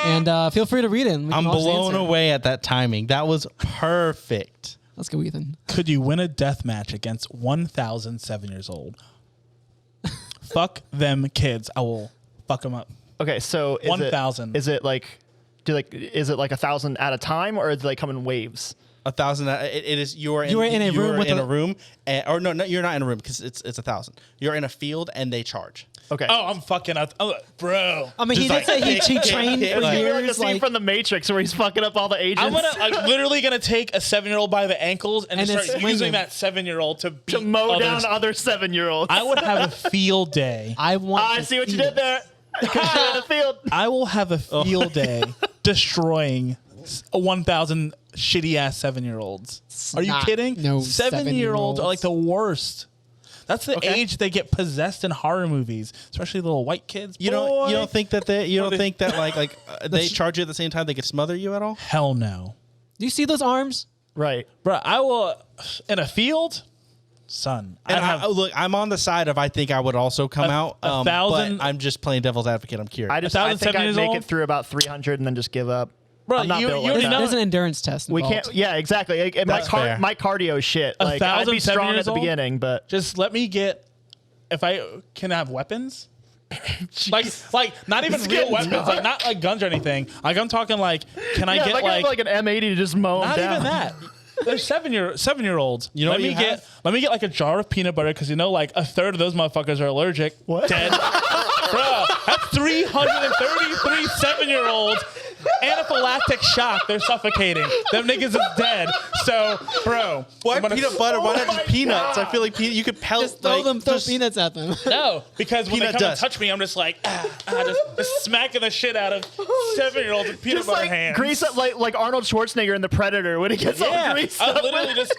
And feel free to read it. I'm blown away at that timing. That was perfect. Let's go, Ethan. Could you win a death match against 1,000 7-years-old? Fuck them kids. I will fuck them up. Okay, so 1,000. Is it like 1,000 at a time, or is it like come in waves? 1,000. It is you are in a room, or no, you're not in a room because it's 1,000. You're in a field and they charge. Okay. Oh, I'm fucking up. Oh, bro. I mean, he did say he trained for Like a years. scene from The Matrix where he's fucking up all the agents. I'm literally gonna take a 7-year-old by the ankles and And just then start swing using him. that 7-year-old to beat to mow others. down other 7-year-olds. I would have a field day. I see what you did there. In the field. I will have a field day destroying 1,000 shitty ass 7-year-olds. Are you not kidding? no 7-year-olds are like the worst. That's the Okay. age they get possessed in horror movies, especially little white kids. You don't think that they charge you at the same time they could smother you at all? Hell no, Do you see those arms? Right. bro. I will in a field, son. And look, I'm on the side of I think I would also come out. 1,000 but I'm just playing devil's advocate. I'm curious. I 1,000 think I'd 7 make years it through about 300 and then just give up. Bro, I'm not you built like already that. know. There's an endurance test. We involved. can't. Yeah, exactly. Like, That's fair. my cardio shit. Like 1,000 I'd be strong at the 7-years-old? beginning, but Just let me get. If I can have weapons, like not even real getting weapons, dark. like not like guns or anything. Like I'm talking like, can I yeah, get if I could have like an M80 to just mow them not down. even that. They're 7-year-olds. You know let what me you get have? let me get like a jar of peanut butter because like a third of those motherfuckers are allergic. What? Dead. Bro, that's 333 7-year-olds. Anaphylactic shock. They're suffocating. Them niggas is dead. So, bro. Why I'm gonna- peanut butter? Why not Oh my just peanuts? God. I feel like you could pelt. Just throw peanuts at them. No, because when they Peanut come dust. and touch me, I'm just like, just smacking the shit out of 7-year-olds with peanut Just butter like hands. grease up like Arnold Schwarzenegger in The Predator when he gets all Yeah, greased I up. literally just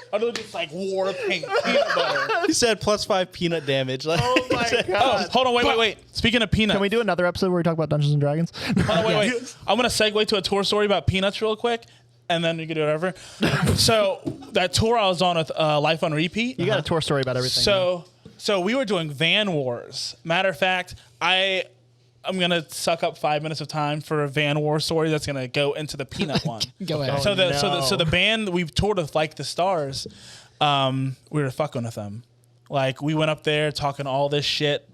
like war paint peanut butter. He said +5 peanut damage. Like, Oh my Oh, god. hold on, wait. Speaking of peanuts, Can we do another episode where we talk about Dungeons and Dragons? hold on, wait. I'm gonna segue to a tour story about peanuts real quick, and then you can do whatever. So that tour I was on with Life on Repeat. You got a tour story about everything. So we were doing van wars. Matter of fact, I'm gonna suck up 5 minutes of time for a van war story that's gonna go into the peanut one. Go ahead. So the band we toured with, like the Stars, we were fucking with them. Like we went up there talking all this shit.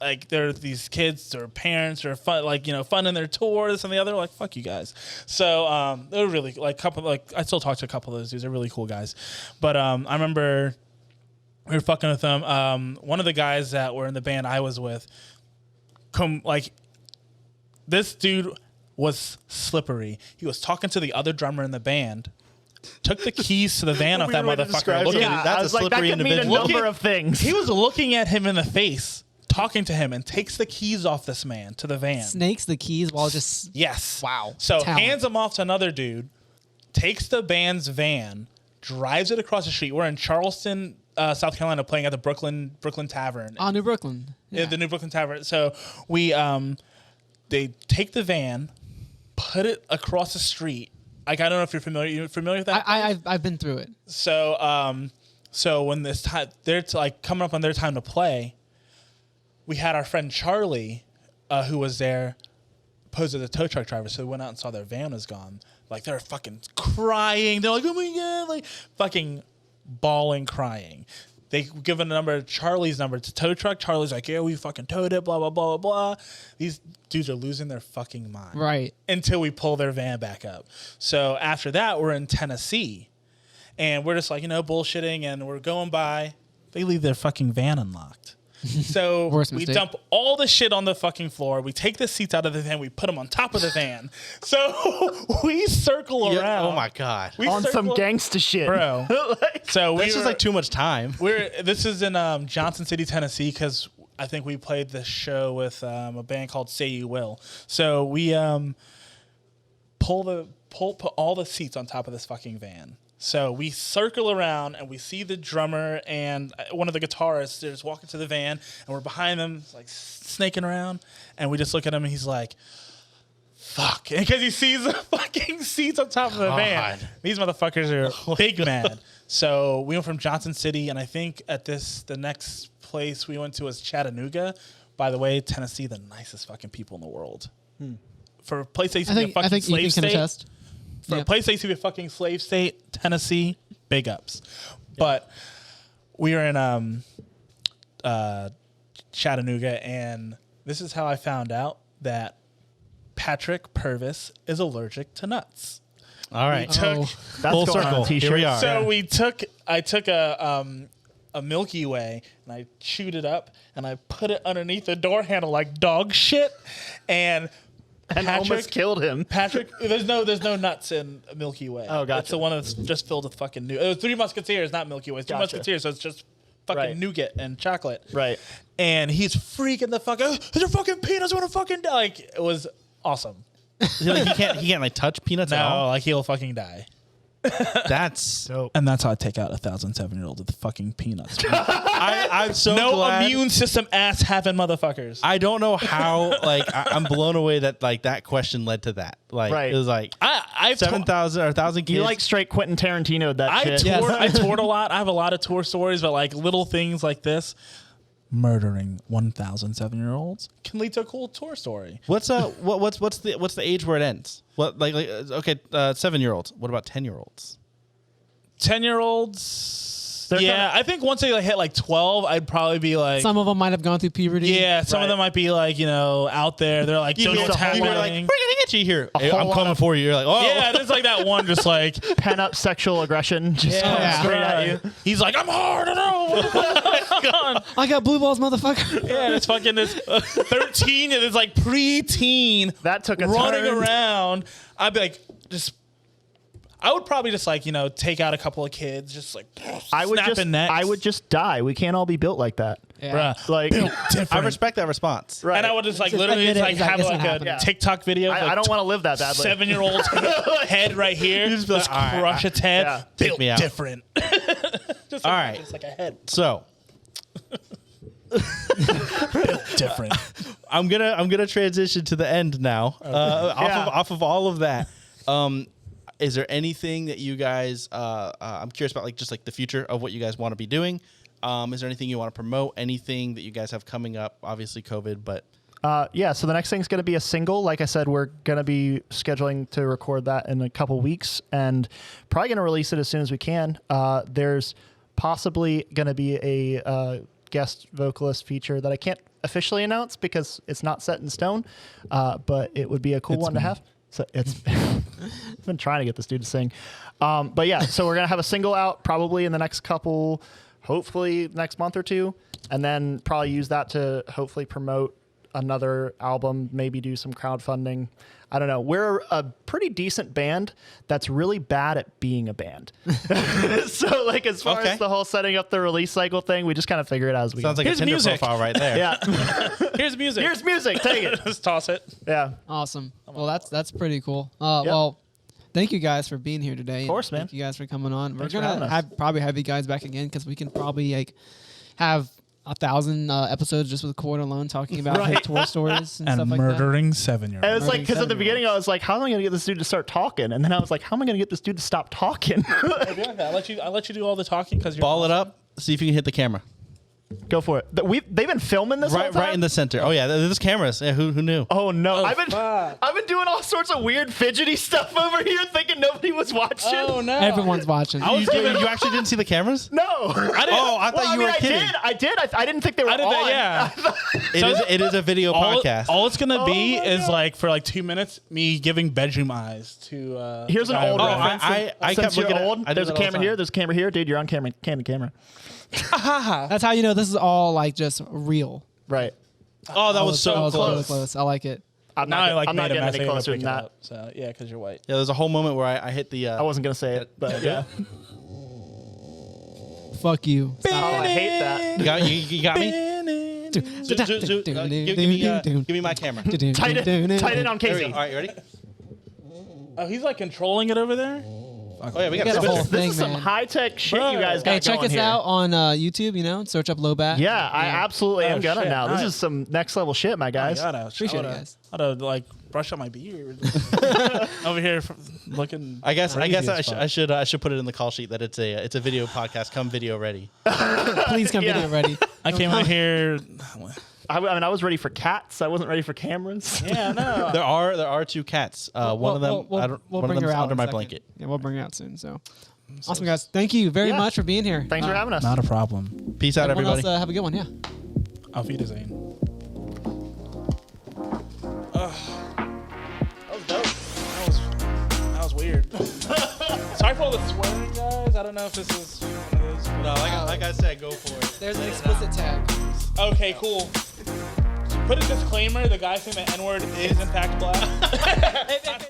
Like they're these kids, their parents are fun, like funding their tour, this and the other. Like fuck you guys. So they were really I still talk to a couple of those dudes. They're really cool guys. But I remember we were fucking with them. One of the guys that were in the band I was with, this dude was slippery. He was talking to the other drummer in the band. Took the keys to the van off that motherfucker. I was like, that could mean a number of things. He was looking at him in the face, talking to him, and takes the keys off this man to the van. Snakes the keys while just Yes. Wow. So Talent. hands him off to another dude, takes the band's van, drives it across the street. We're in Charleston, South Carolina, playing at the Brooklyn Tavern. New Brooklyn. Yeah, the New Brooklyn Tavern. So we they take the van, put it across the street. Like I don't know if you're familiar. You familiar with that? I've been through it. So so when this time they're coming up on their time to play, we had our friend Charlie, who was there, posed as a tow truck driver. So we went out and saw their van was gone. Like they're fucking crying. They're like, oh my god, like fucking bawling, crying. They give a number, Charlie's number to tow truck. Charlie's like, yeah, we fucking towed it, blah, blah, blah, blah, blah. These dudes are losing their fucking mind. Right. Until we pull their van back up. So after that, we're in Tennessee. And we're just like, bullshitting, and we're going by. They leave their fucking van unlocked. So Worst we mistake. dump all the shit on the fucking floor. We take the seats out of the van. We put them on top of the van. So we circle around. Oh my god. We On some circle- gangsta shit. Bro. So That's just like too much time. This is in Johnson City, Tennessee, because I think we played this show with a band called Say You Will. So we put all the seats on top of this fucking van. So we circle around and we see the drummer and one of the guitarists. They're just walking to the van, and we're behind them, like snaking around. And we just look at him, and he's like, "Fuck!" Because he sees the fucking seats on top of the van. These motherfuckers are big mad. So we went from Johnson City, and I think the next place we went to was Chattanooga. By the way, Tennessee, the nicest fucking people in the world. For a place that used to be a fucking I think slave Ethan can state. attest. For a place that used to be a fucking slave state, Tennessee, big ups. But we were in Chattanooga, and this is how I found out that Patrick Purvis is allergic to nuts. All right. We took, That's Full going on circle. a t-shirt. Here we are. So I took a Milky Way, and I chewed it up, and I put it underneath the door handle like dog shit, and almost killed him. Patrick, there's no nuts in Milky Way. Oh, gotcha. It's the one that's just filled with fucking nougat. It was Three Musketeers, not Milky Way. It's Three Gotcha. Musketeers, so it's just fucking Right. nougat and chocolate. Right. And he's freaking the fuck out. Is there fucking peanuts? I want to fucking die. Like, it was awesome. He can't like touch peanuts at No, all. like he'll fucking die. That's And that's how I take out 1,007-year-old with the fucking peanuts. I'm so no glad. immune system ass having motherfuckers. I don't know how. Like I'm blown away that like that question led to that. Like Right. it was like I've 7,000 or 1,000 kids. You like straight Quentin Tarantino that I shit. toured, I toured a lot. I have a lot of tour stories, but like little things like this, murdering 1,007-year-olds can lead to a cool tour story. what's the age where it ends? What like okay 7-year-olds. What about 10-year-olds? 10-year-olds. They're Yeah, kinda- I think once they like hit like 12, I'd probably be like, Some of them might have gone through puberty. yeah. Some Right. of them might be like out there. They're like, don't know what's hear a whole You're lot like, happening. we're gonna get you here. Hey, whole I'm lot coming of- for you. You're like, oh Yeah, there's like that one just like Pent up sexual aggression just coming yeah, straight at you. He's like, I'm hard. I know. I got blue balls, motherfucker. Yeah, it's fucking this 13. It's like preteen. That took a running turn. around. I'd be like, I would probably just like take out a couple of kids, just like I would just die. We can't all be built like that. Yeah. bruh, Like, different. I respect that response. right. And I would just like Just literally admit just it, like have it's not like a happening. TikTok video. I don't want to live that badly. 7-year-old's head right here. Just be like, all right, crush its head. Yeah. Built me out. different. Just All like, right. just like a head. So Built different. I'm gonna transition to the end now. Yeah. Off of all of that. Is there anything that you guys? I'm curious about, like just like the future of what you guys want to be doing. Is there anything you want to promote? Anything that you guys have coming up? Obviously, COVID, but Yeah, so the next thing's going to be a single. Like I said, we're going to be scheduling to record that in a couple weeks and probably going to release it as soon as we can. There's possibly going to be a guest vocalist feature that I can't officially announce because it's not set in stone, but it would be a cool one to have. So it's I've been trying to get this dude to sing. But yeah, so we're going to have a single out probably in the next couple, hopefully next month or two, and then probably use that to hopefully promote another album, maybe do some crowdfunding. I don't know. We're a pretty decent band that's really bad at being a band. So like as far as the whole setting up the release cycle thing, we just kind of figure it out as we Sounds go. like Here's a Tinder music. profile right there. Yeah. Here's music. Here's music. Take it. Just toss it. Yeah. Awesome. Well, that's pretty cool. Well, thank you guys for being here today. Of course, man. Thank you guys for coming on. Thanks We're for having gonna us. probably have you guys back again because we can probably like have 1,000 episodes just with Cord alone talking about his tour stories and, And stuff like murdering And 7-year-olds. it's like, because at the 7-year-olds. beginning I was like, how am I going to get this dude to start talking? And then I was like, how am I going to get this dude to stop talking? I let you do all the talking because you're Ball it up. See if you can hit the camera. Go for it. They've been filming this whole Right, time? right in the center. Oh yeah, there's cameras. Yeah, who knew? Oh no! I've fuck. been doing all sorts of weird fidgety stuff over here, thinking nobody was watching. Oh no! Everyone's watching. You actually didn't see the cameras? No! I didn't. Oh, I thought you were kidding. I did. I didn't think they were I did on. that. Yeah. It is a video podcast. All it's gonna be my is God. like for like 2 minutes me giving bedroom eyes to. Here's an the guy old over there. reference. I Since kept you're looking at- old, I do there's a that all the camera time. here. There's a camera here, dude. You're on camera. Camera. That's how you know this is all like just real. Right. Oh, that was so That was really close. close. I like it. I'm Now not, I like I'm not made a getting mess. any I gotta closer pick than it that. up. So yeah, because you're white. Yeah, there's a whole moment where I hit the. I wasn't gonna say it, but yeah. Fuck you. Oh, I hate that. You got me. Give me my camera. Tight it on There we Casey. go. All right, you ready? Oh, he's like controlling it over there. Oh yeah, we got got a this. whole This thing, is some man. high tech shit Bro. you guys got Hey, check going us here. out on YouTube. Search up LOWBAT. Yeah, I absolutely am gonna shit, now. This nice. is some next level shit, my guys. Appreciate it, guys. I oughta like brush out my beard over here, looking. I guess crazy as I fuck. should put it in the call sheet that it's a video podcast. Come video ready. Please come Yeah. video ready. I came in here. I mean, I was ready for cats. I wasn't ready for cameras. Yeah, no. There are 2 cats. One of them. We'll one of bring her them's out under in a my second. blanket. Yeah, we'll bring her out soon. So awesome, guys. Thank you very Yeah. much for being here. Thanks for having us. Not a problem. Peace out, Everyone everybody. else, have a good one. Yeah. Auf Wiedersehen. That was dope. That was weird. Sorry for all the swearing, guys. I don't know if this is one of those. No, like I said, go for it. There's an explicit tag. Okay, cool. Put a disclaimer: the guy saying the N-word is in fact black.